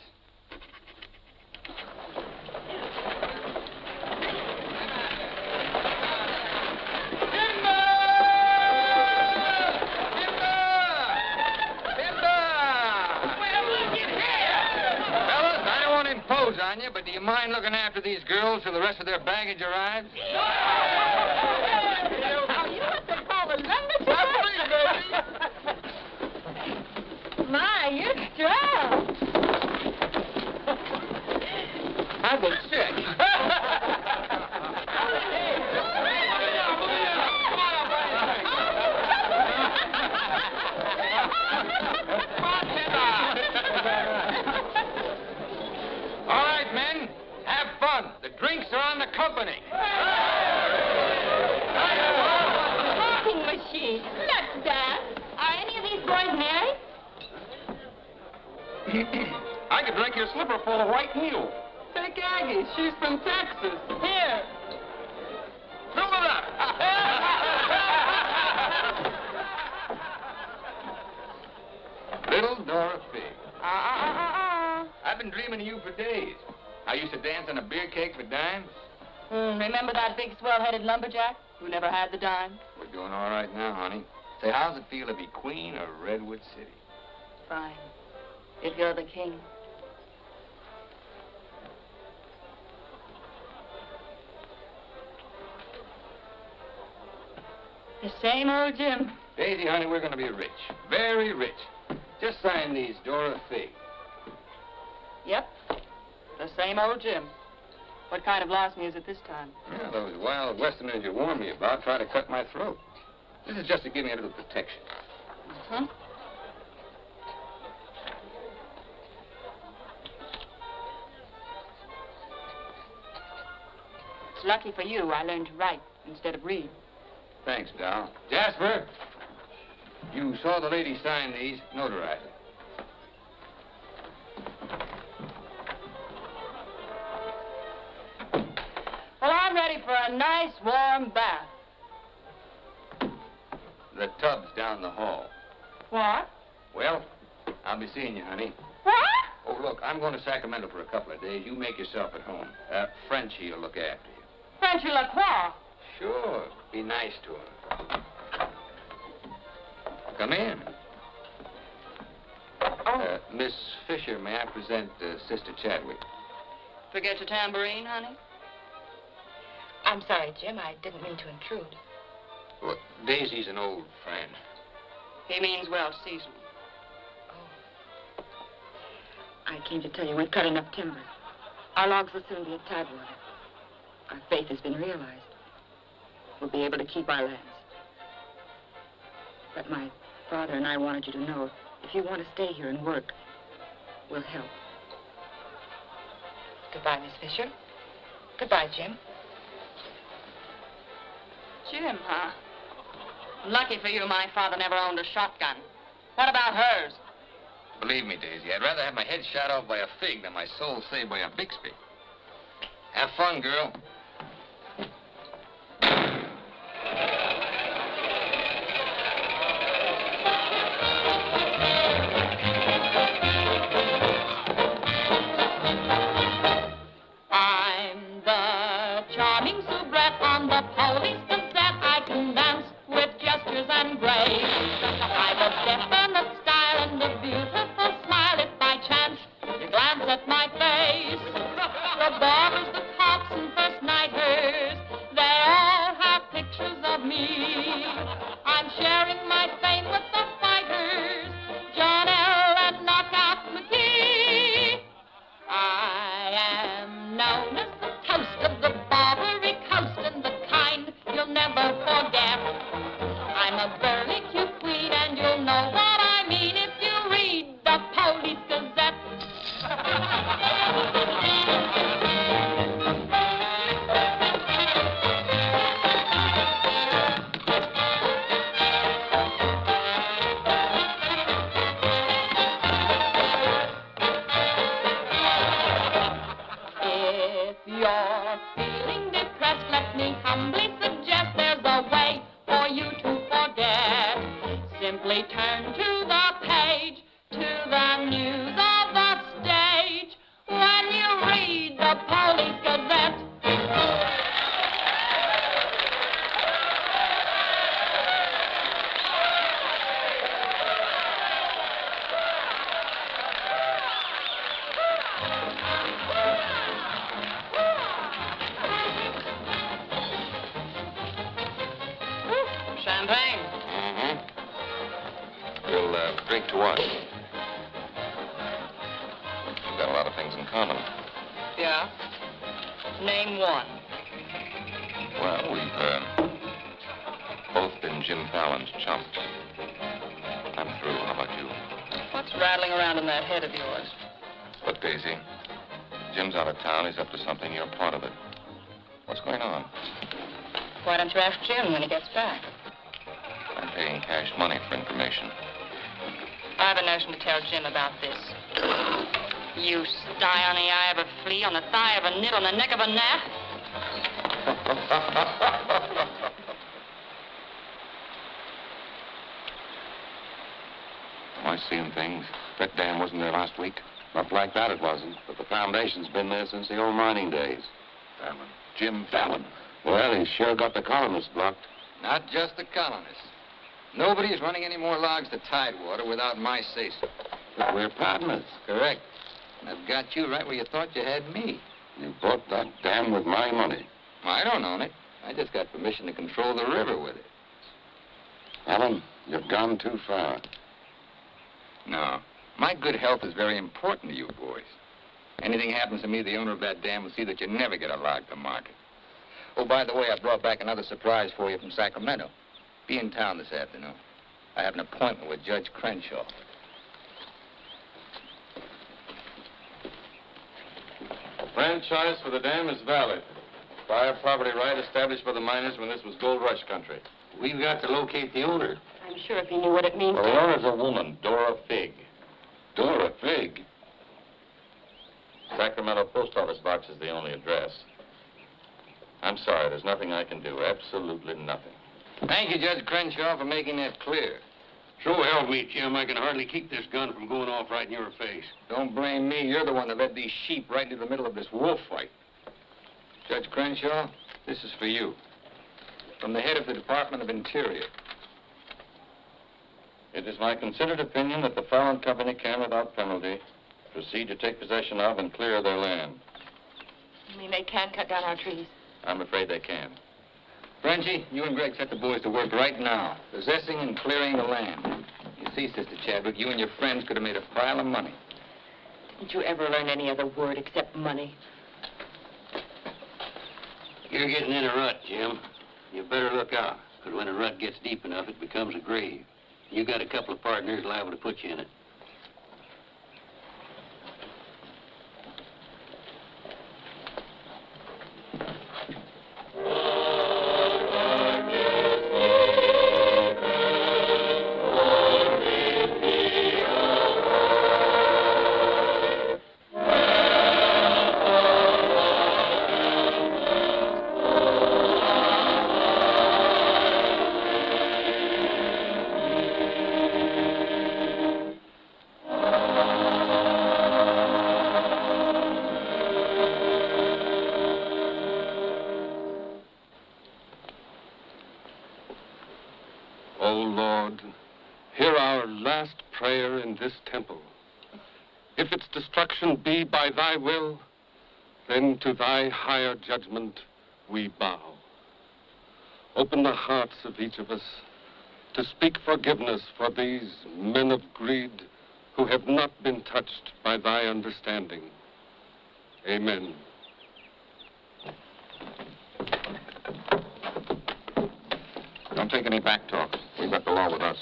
you mind looking after these girls till the rest of their baggage arrives? Are you what they call a lumberjack? My, you're strong. I've been sick. All right, men, have fun. The drinks are on the company. Talking machine. Let's dance. Are any of these boys married? I could drink your slipper full of white heels. Take Aggie. She's from Texas. Here. Fill it up. Little Dora Fig. I've been dreaming of you for days. I used to dance on a beer cake for dimes. Remember that big swell-headed lumberjack who never had the dime? We're doing all right now, honey. Say, how's it feel to be queen of Redwood City? Fine. If you're the king. The same old Jim. Daisy, honey, we're going to be rich. Very rich. Just sign these, Dora Fig. Yep. The same old Jim. What kind of loss music this time? Yeah, those wild westerners you warned me about try to cut my throat. This is just to give me a little protection. Mm-hmm. It's lucky for you I learned to write instead of read. Thanks, Dal. Jasper, you saw the lady sign these. Notarize it. Well, I'm ready for a nice warm bath. The tub's down the hall. What? Well, I'll be seeing you, honey. What? Oh, look, I'm going to Sacramento for a couple of days. You make yourself at home. Frenchie will look after you. Frenchy Lacroix. Sure. Be nice to him. Come in. Miss Fisher, may I present Sister Chadwick? Forget your tambourine, honey? I'm sorry, Jim. I didn't mean to intrude. Well, Daisy's an old friend. He means well seasoned. I came to tell you we're cutting up timber. Our logs will soon be at Tidewater. Our faith has been realized. We'll be able to keep our lands. But my father and I wanted you to know if you want to stay here and work, we'll help. Goodbye, Miss Fisher. Goodbye, Jim. Jim, huh? Lucky for you, my father never owned a shotgun. What about hers? Believe me, Daisy, I'd rather have my head shot off by a fig than my soul saved by a Bixby. Have fun, girl. I'm the charming soubrette on the police gazette. I can dance with gestures and grace. I've a definite style and a beautiful smile. If by chance you glance at my face, the barbers, the cops, and first nighters, they all have pictures of me. I'm sharing my fame with the fighters, John L. and Knockout McGee. I am known as the toast of the Barbary Coast and the kind you'll never forget. I'm a burly cute queen and you'll know what I mean if you read the Police Gazette. If you're feeling depressed, let me humbly suggest there's a way for you to forget. Simply turn to the page, to the news of the stage, when you read the Police Gazette. Champagne? Mm-hmm. We'll drink to what? We've got a lot of things in common. Yeah? Name one. Well, we've both been Jim Fallon's chumps. I'm through. How about you? What's rattling around in that head of yours? Look, Daisy, Jim's out of town. He's up to something. You're part of it. What's going on? Why don't you ask Jim when he gets back? I'm paying cash money for information. I have a notion to tell Jim about this. You sty on the eye of a flea, on the thigh of a nit, on the neck of a gnat. Am I seeing things? That dam wasn't there last week? Not like that it wasn't, but the foundation's been there since the old mining days. Fallon. Jim Fallon. Well, he's sure got the colonists blocked. Not just the colonists. Nobody's running any more logs to Tidewater without my say-so. But we're partners. Correct. And I've got you right where you thought you had me. You bought that dam with my money. I don't own it. I just got permission to control the river with it. Alan, you've gone too far. No. My good health is very important to you boys. Anything happens to me, the owner of that dam will see that you never get a log to market. Oh, by the way, I brought back another surprise for you from Sacramento. Be in town this afternoon. I have an appointment with Judge Crenshaw. Franchise for the dam is valid. Prior property right established by the miners when this was gold rush country. We've got to locate the owner. I'm sure if he knew what it means. Well, the owner's a woman, Dora Fig. Dora Fig? Sacramento post office box is the only address. I'm sorry, there's nothing I can do. Absolutely nothing. Thank you, Judge Crenshaw, for making that clear. So help me, Jim. I can hardly keep this gun from going off right in your face. Don't blame me. You're the one that led these sheep right into the middle of this wolf fight. Judge Crenshaw, this is for you. From the head of the Department of Interior. It is my considered opinion that the Fallon Company can, without penalty, proceed to take possession of and clear their land. You mean they can't cut down our trees? I'm afraid they can. Frenchie, you and Greg set the boys to work right now, possessing and clearing the land. You see, Sister Chadwick, you and your friends could have made a pile of money. Did you ever learn any other word except money? You're getting in a rut, Jim. You better look out, because when a rut gets deep enough, it becomes a grave. You got a couple of partners liable to put you in it. If its destruction be by thy will, then to thy higher judgment we bow. Open the hearts of each of us to speak forgiveness for these men of greed who have not been touched by thy understanding. Amen. Don't take any back talk. We've got the law with us.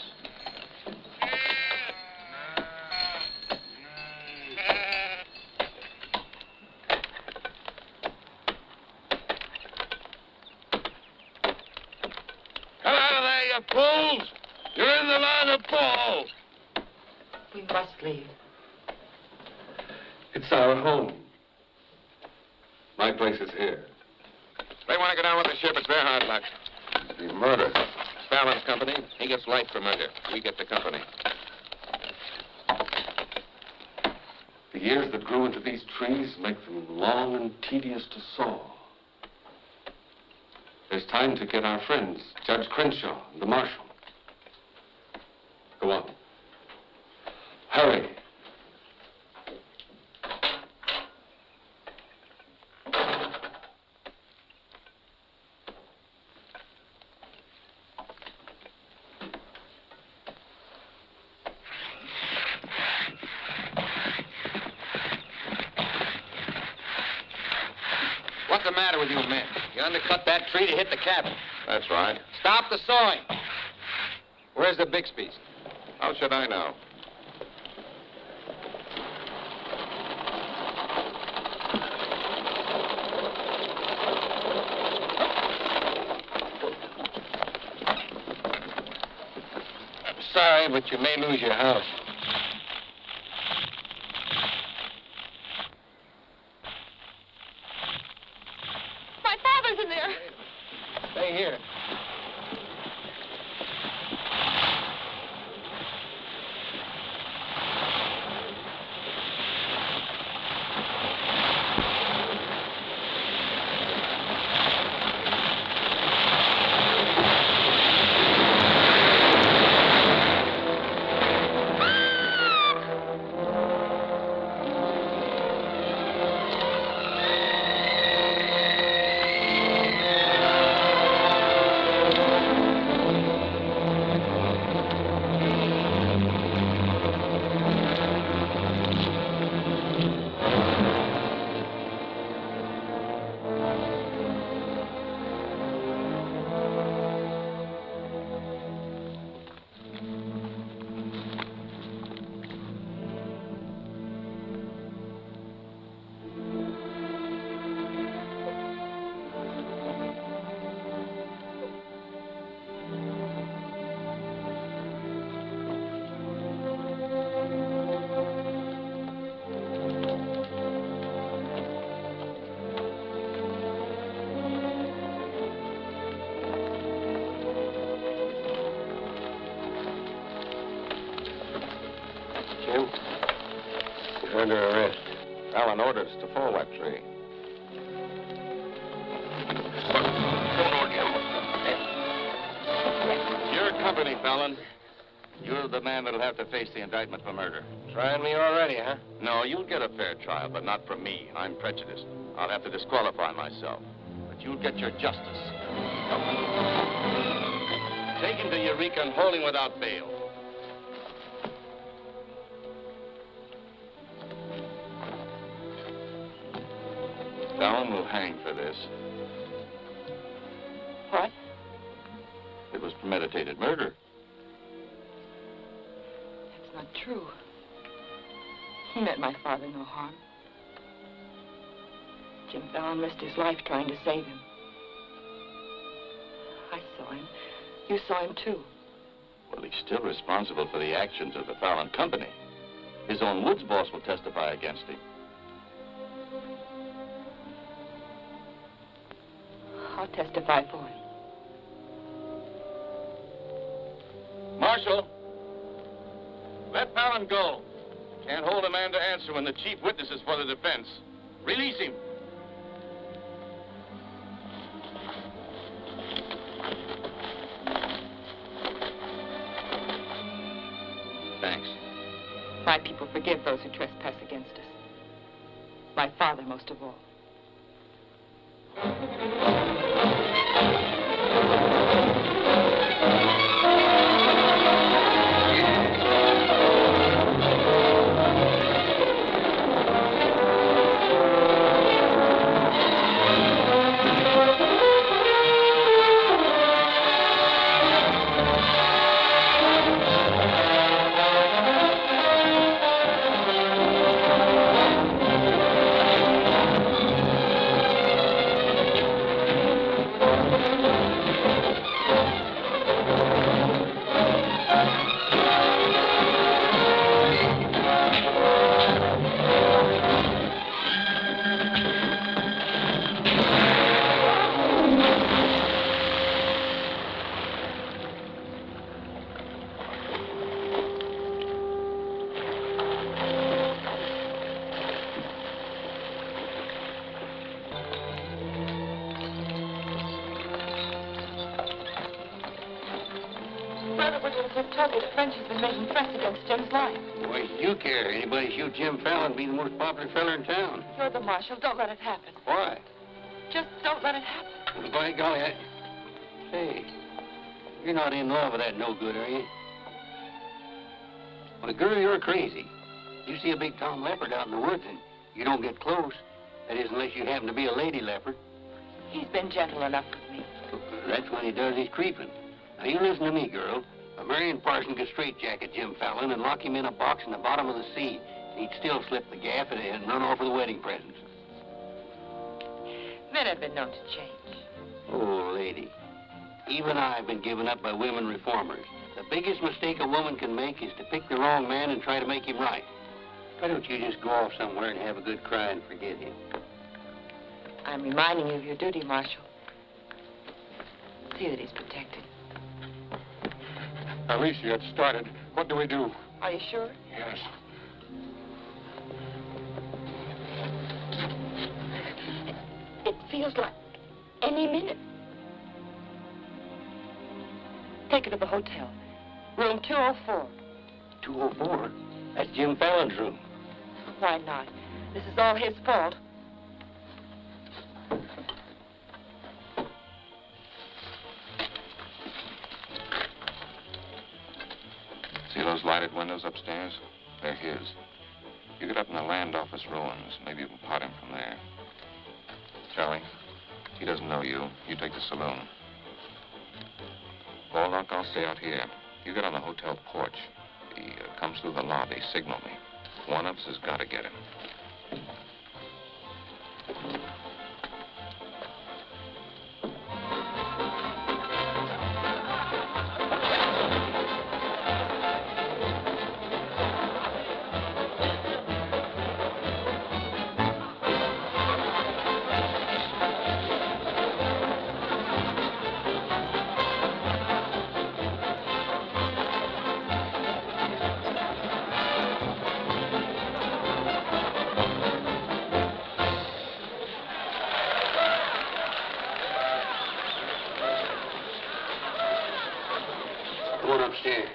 Fools! You're in the line of fall! We must leave. It's our home. My place is here. They want to go down with the ship. It's their hard luck. The murder. Fallon's company. He gets life for murder. We get the company. The years that grew into these trees make them long and tedious to saw. There's time to get our friends, Judge Crenshaw and the marshal. Go on. Hurry. the matter with you men? You undercut that tree to hit the cabin. That's right. Stop the sawing. Where's the Bixby's? How should I know? I'm sorry, but you may lose your house. My father's in there. Stay here. Jim, you're under arrest. Fallon orders to fall that tree. Your company, Fallon. You're the man that'll have to face the indictment for murder. Trying me already, huh? No, you'll get a fair trial, but not from me. I'm prejudiced. I'll have to disqualify myself. But you'll get your justice. Take him to Eureka and hold him without bail. Fallon will hang for this. What? It was premeditated murder. That's not true. He meant my father no harm. Jim Fallon risked his life trying to save him. I saw him. You saw him, too. Well, he's still responsible for the actions of the Fallon Company. His own woods boss will testify against him. I'll testify for him. Marshal, let Fallon go. Can't hold a man to answer when the chief witness is for the defense. Release him. Thanks. My people forgive those who trespass against us. My father most of all. Anybody shoot Jim Fallon, be the most popular fella in town. You're the marshal. Don't let it happen. Why? Just don't let it happen. Well, by golly, Hey, you're not in love with that no good, are you? Well, girl, you're crazy. You see a big tom leopard out in the woods and you don't get close. That is, unless you happen to be a lady leopard. He's been gentle enough with me. That's when he does his creeping. Now, you listen to me, girl. A Marion Parson could straitjacket Jim Fallon and lock him in a box in the bottom of the sea. He'd still slip the gaff and run off with the wedding presents. Men have been known to change. Oh, lady. Even I've been given up by women reformers. The biggest mistake a woman can make is to pick the wrong man and try to make him right. Why don't you just go off somewhere and have a good cry and forget him? I'm reminding you of your duty, Marshal. See that he's protected. Alicia, it started. What do we do? Are you sure? Yes. It feels like any minute. Take her to the hotel. Room 204. 204? That's Jim Fallon's room. Why not? This is all his fault. See those lighted windows upstairs? They're his. You get up in the land office ruins. Maybe you can pot him from there. Charlie, he doesn't know you. You take the saloon. Baldock, I'll stay out here. You get on the hotel porch. He comes through the lobby. Signal me. One of us has got to get him. Go on upstairs.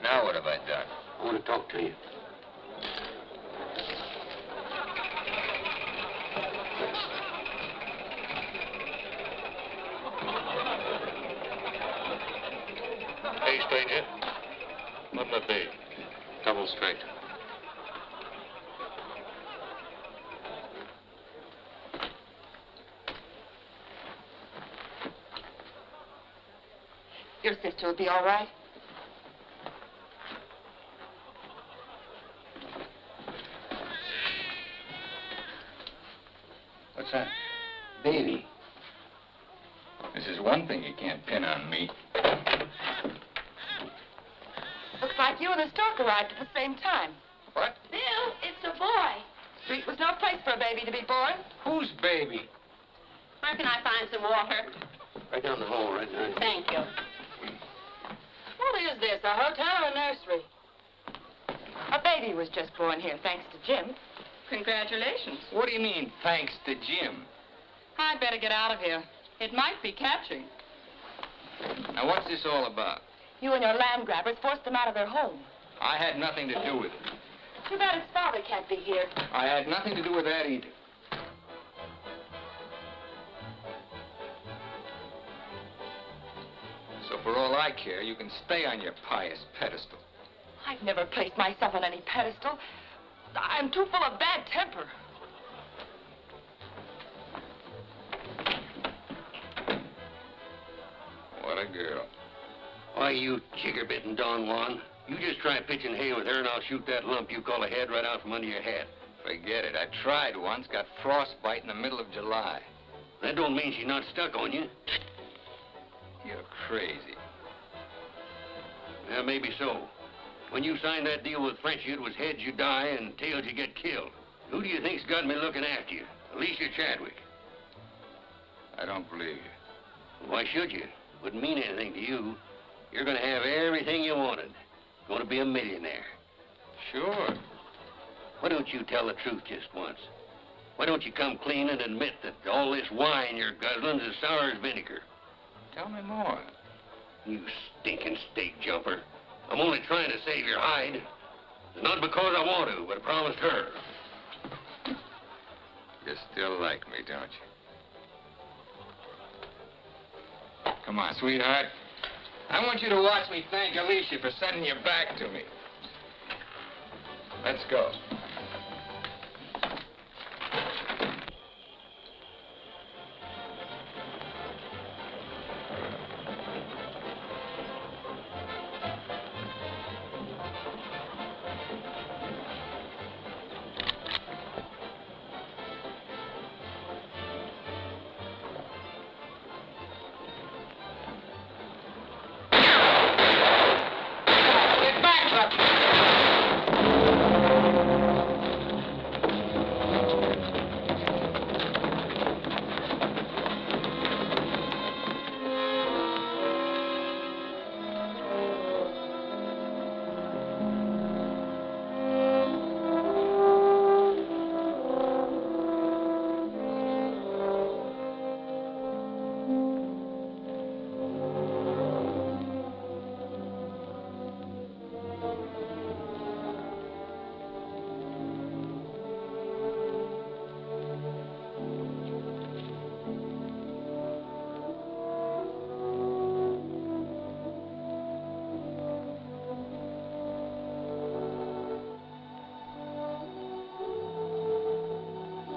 Now what have I done? I want to talk to you. Hey, stranger. What'll it be? Double straight. Your sister will be all right? What's that? Baby. This is one thing you can't pin on me. Looks like you and the stork arrived at the same time. What? Bill, it's a boy. Street was no place for a baby to be born. Whose baby? Where can I find some water? Right down the hall, right there. Thank you. What is this, a hotel or a nursery? A baby was just born here, thanks to Jim. Congratulations. What do you mean, thanks to Jim? I'd better get out of here. It might be catching. Now, what's this all about? You and your land grabbers forced them out of their home. I had nothing to do with it. Too bad his father can't be here. I had nothing to do with that either. So for all I care, you can stay on your pious pedestal. I've never placed myself on any pedestal. I'm too full of bad temper. What a girl. Why, you chigger-bitten Don Juan. You just try pitching hay with her and I'll shoot that lump you call a head right out from under your hat. Forget it. I tried once, got frostbite in the middle of July. That don't mean she's not stuck on you. You're crazy. Yeah, maybe so. When you signed that deal with Frenchy, it was heads you die and tails you get killed. Who do you think's got me looking after you? Alicia Chadwick. I don't believe you. Why should you? Wouldn't mean anything to you. You're going to have everything you wanted. Going to be a millionaire. Sure. Why don't you tell the truth just once? Why don't you come clean and admit that all this wine you're guzzling's as sour as vinegar? Tell me more. You stinking steak jumper. I'm only trying to save your hide. It's not because I want to, but I promised her. You still like me, don't you? Come on, sweetheart. I want you to watch me thank Alicia for sending you back to me. Let's go.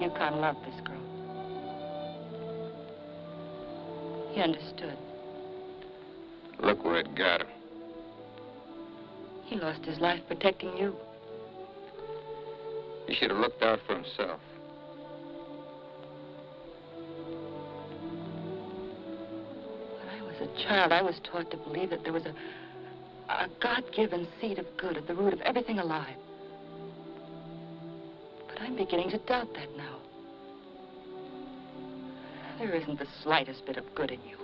Yukon loved this girl. He understood. Look where it got him. He lost his life protecting you. He should have looked out for himself. When I was a child, I was taught to believe that there was a God-given seed of good at the root of everything alive. But I'm beginning to doubt that now. There isn't the slightest bit of good in you.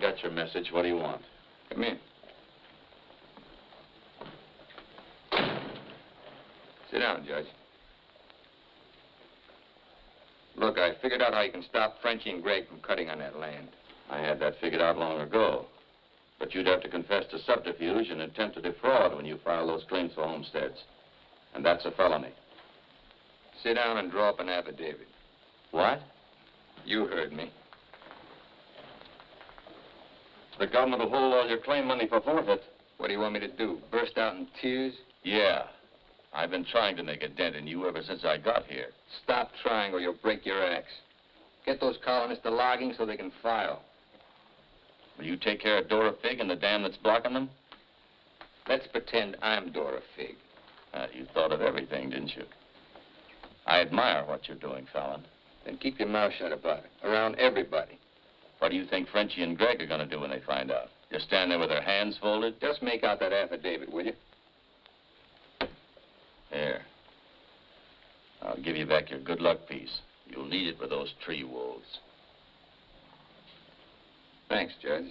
Got your message. What do you want? Come in. Sit down, Judge. Look, I figured out how you can stop Frenchie and Greg from cutting on that land. I had that figured out long ago. But you'd have to confess to subterfuge and attempt to defraud when you file those claims for homesteads. And that's a felony. Sit down and draw up an affidavit. What? You heard me. The government will hold all your claim money for forfeit. What do you want me to do? Burst out in tears? Yeah. I've been trying to make a dent in you ever since I got here. Stop trying or you'll break your axe. Get those colonists to logging so they can file. Will you take care of Dora Fig and the dam that's blocking them? Let's pretend I'm Dora Fig. You thought of everything, didn't you? I admire what you're doing, Fallon. Then keep your mouth shut about it, around everybody. What do you think Frenchie and Greg are going to do when they find out? Just stand there with their hands folded? Just make out that affidavit, will you? Here. I'll give you back your good luck piece. You'll need it with those tree wolves. Thanks, Judge.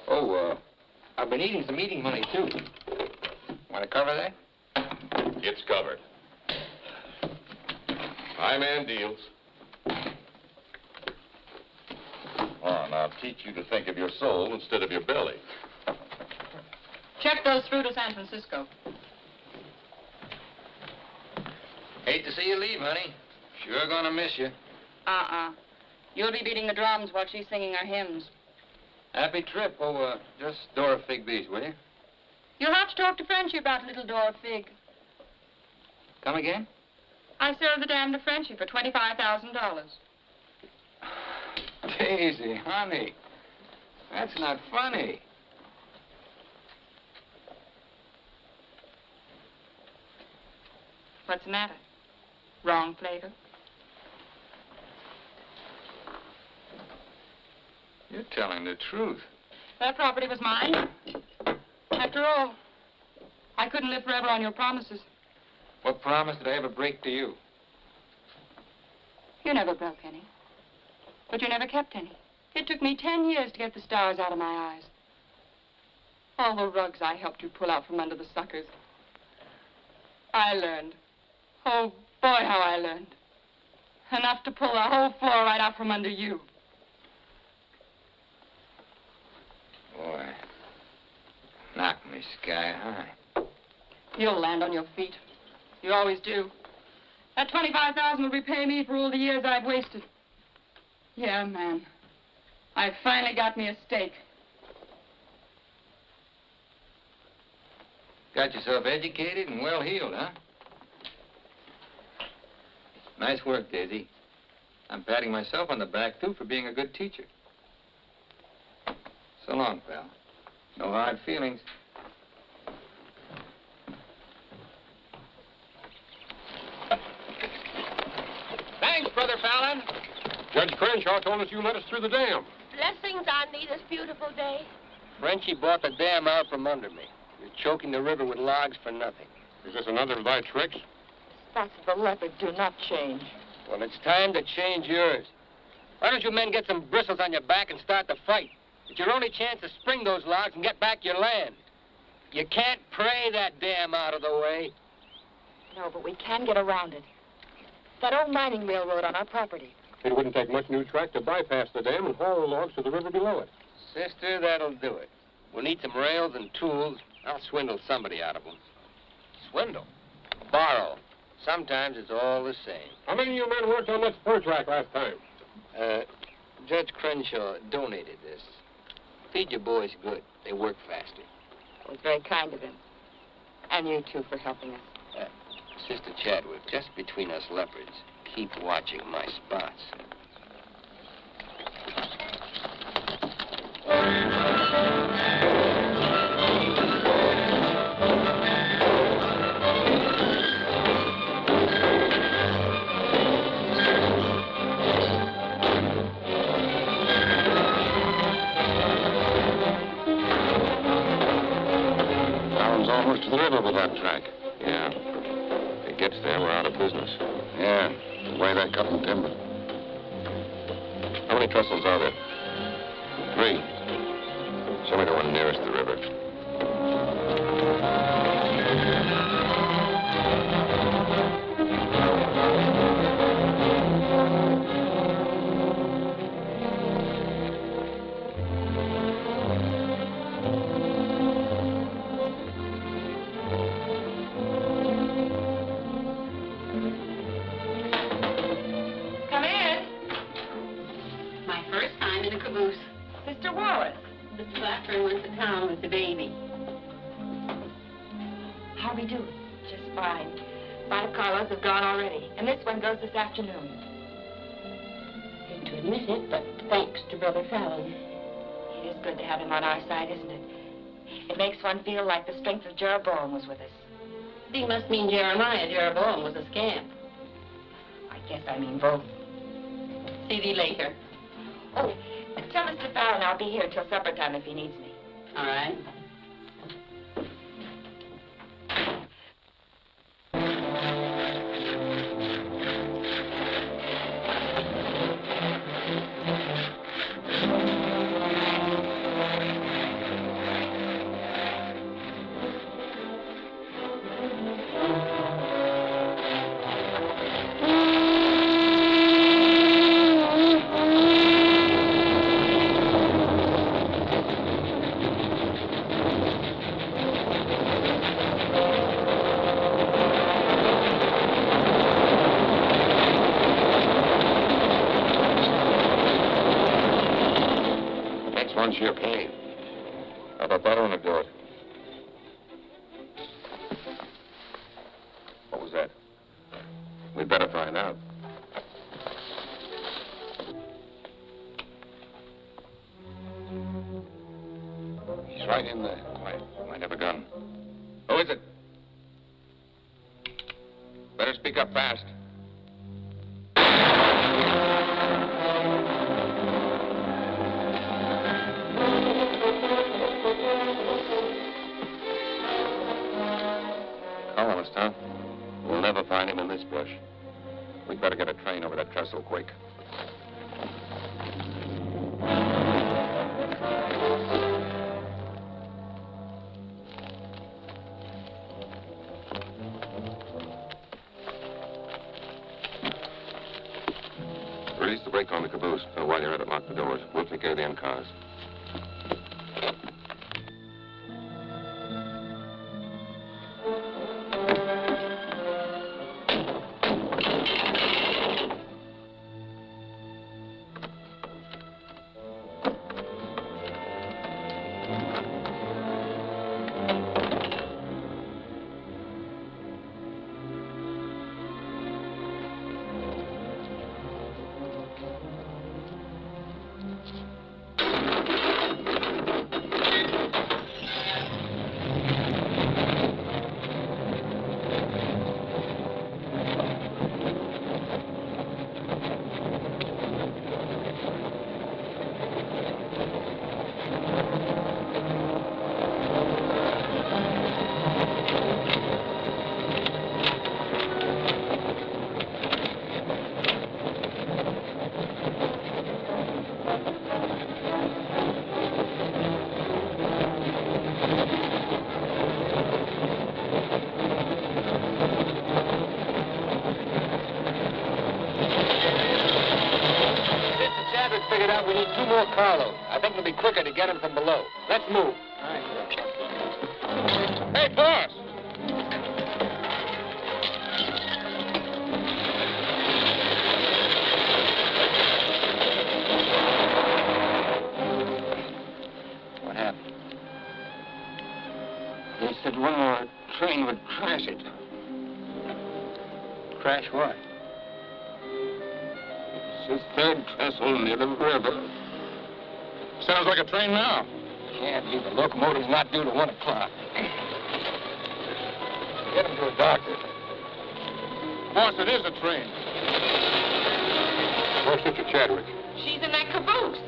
Oh, I've been eating some eating money, too. Want to cover that? It's covered. My man deals. Oh, now teach you to think of your soul instead of your belly. Check those through to San Francisco. Hate to see you leave, honey. Sure gonna miss you. You'll be beating the drums while she's singing her hymns. Happy trip. Oh, just Dora Fig these, will you? You'll have to talk to Frenchie about little Dora Fig. Come again? I sold the dam to Frenchie for $25,000. Daisy, honey. That's not funny. What's the matter? Wrong flavor? You're telling the truth. That property was mine. After all, I couldn't live forever on your promises. What promise did I ever break to you? You never broke any. But you never kept any. It took me 10 years to get the stars out of my eyes. All the rugs I helped you pull out from under the suckers. I learned. Oh, boy, how I learned. Enough to pull the whole floor right out from under you. Boy, knock me sky high. You'll land on your feet. You always do. That $25,000 will repay me for all the years I've wasted. Yeah, man. I finally got me a stake. Got yourself educated and well-heeled, huh? Nice work, Daisy. I'm patting myself on the back, too, for being a good teacher. So long, pal. No hard feelings. Thanks, Brother Fallon. Judge Crenshaw told us you let us through the dam. Blessings on thee this beautiful day. Frenchie bought the dam out from under me. You're choking the river with logs for nothing. Is this another of thy tricks? Spots of the leopard do not change. Well, it's time to change yours. Why don't you men get some bristles on your back and start the fight? It's your only chance to spring those logs and get back your land. You can't pray that dam out of the way. No, but we can get around it. That old mining railroad on our property. It wouldn't take much new track to bypass the dam and haul the logs to the river below it. Sister, that'll do it. We'll need some rails and tools. I'll swindle somebody out of them. Swindle. Borrow. Sometimes it's all the same. How many of you men worked on that spur track last time? Judge Crenshaw donated this. Feed your boys good. They work faster. It was very kind of him. And you, too, for helping us. Sister Chadwick, just between us leopards, keep watching my spots. Almost to the river with that track. Yeah. If it gets there, we're out of business. Yeah, the way they're cutting timber. How many trestles are there? 3. Show me the one nearest the river. Sister Wallace. The Blackburn went to town with the baby. How we do? Just fine. 5 carloads have gone already, and this one goes this afternoon. Hate to admit it, but thanks to Brother Fallon. It is good to have him on our side, isn't it? It makes one feel like the strength of Jeroboam was with us. Thee must mean Jeremiah. Jeroboam was a scamp. I guess I mean both. See thee later. Oh, tell Mr. Fallon I'll be here till supper time if he needs me. All right. Sheer pain. How about borrowing a do it? What was that? We'd better find out. He's right in there. Might have a gun. Who is it? Better speak up fast. Colonist, huh? We'll never find him in this brush. We'd better get a train over that trestle quick. Release the brake on the caboose. While you're at it, lock the doors. We'll take care of the end cars. figured out we need 2 more carloads. I think it'll be quicker to get them from below. Let's move. Hey, boss! What happened? They said one more train would crash it. Crash what? It's the 3rd trestle near the river. Sounds like a train now. Can't be. The locomotive's not due to 1 o'clock. Get him to a doctor. Boss, it is a train. Where's Sister Chadwick? She's in that caboose.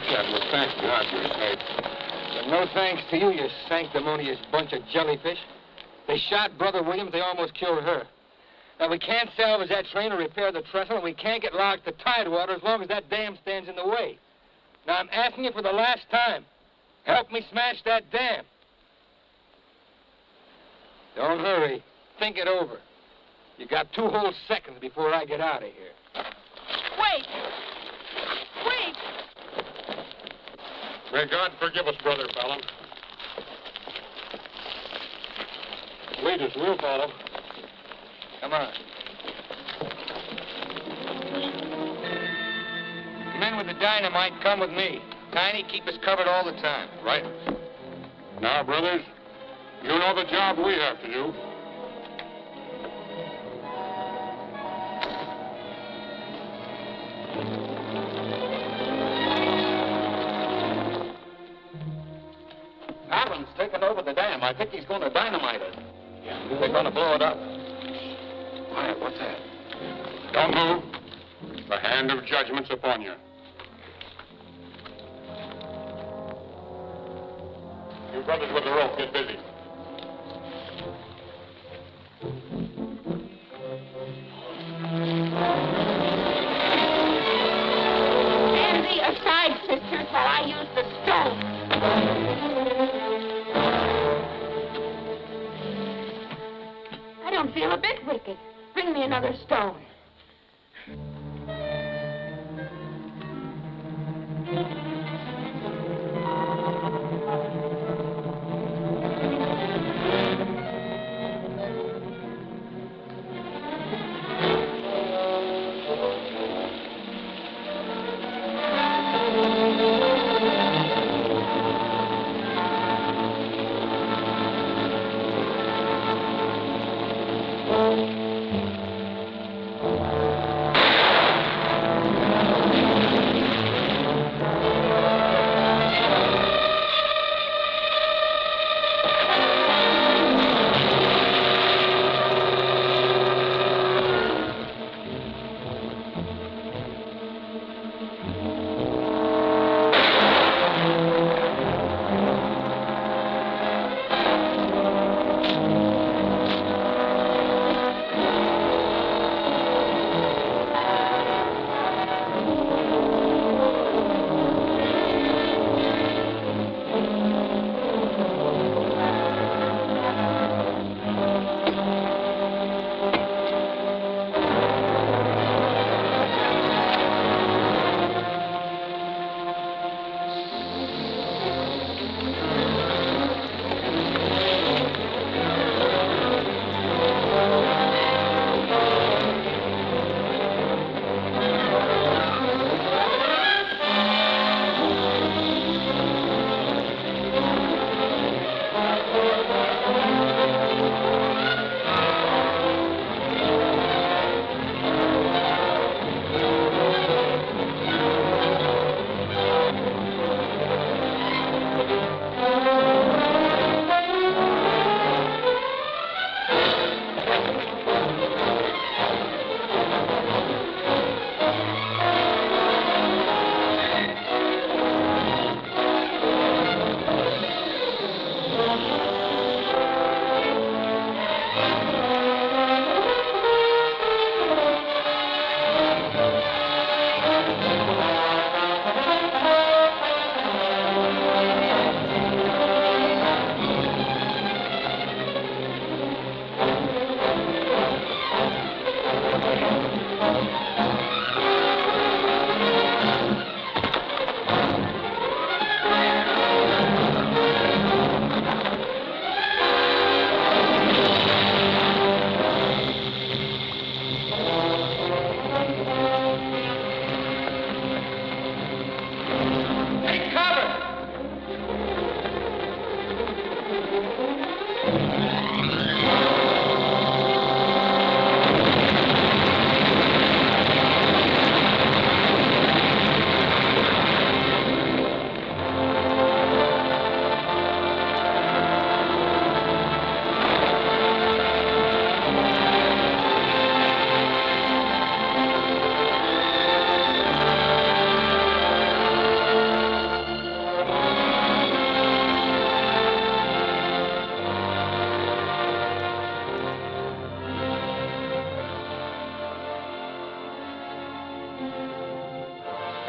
Chadwick, thank God you're safe. And no thanks to you, you sanctimonious bunch of jellyfish. They shot Brother Williams, they almost killed her. Now, we can't salvage that train or repair the trestle, and we can't get locked to Tidewater as long as that dam stands in the way. Now, I'm asking you for the last time. Help me smash that dam. Don't hurry. Think it over. You got 2 whole seconds before I get out of here. Wait! Wait! May God forgive us, Brother Fallon. Lead us, we'll follow. Come on. The men with the dynamite come with me. Tiny, keep us covered all the time. Right. Now, brothers, You know the job we have to do. Allen's taken over the dam. I think he's going to dynamite it. They're going to blow it up. Quiet, what's that? Don't move. The hand of judgment's upon you. You brothers with the rope, get busy. Stand thee aside, sisters, while I use the stone. I don't feel a bit wicked. Bring me another stone.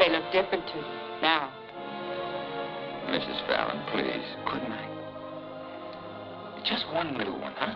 They look different to you now. Mrs. Fallon, please. Good night. Just one little one, huh?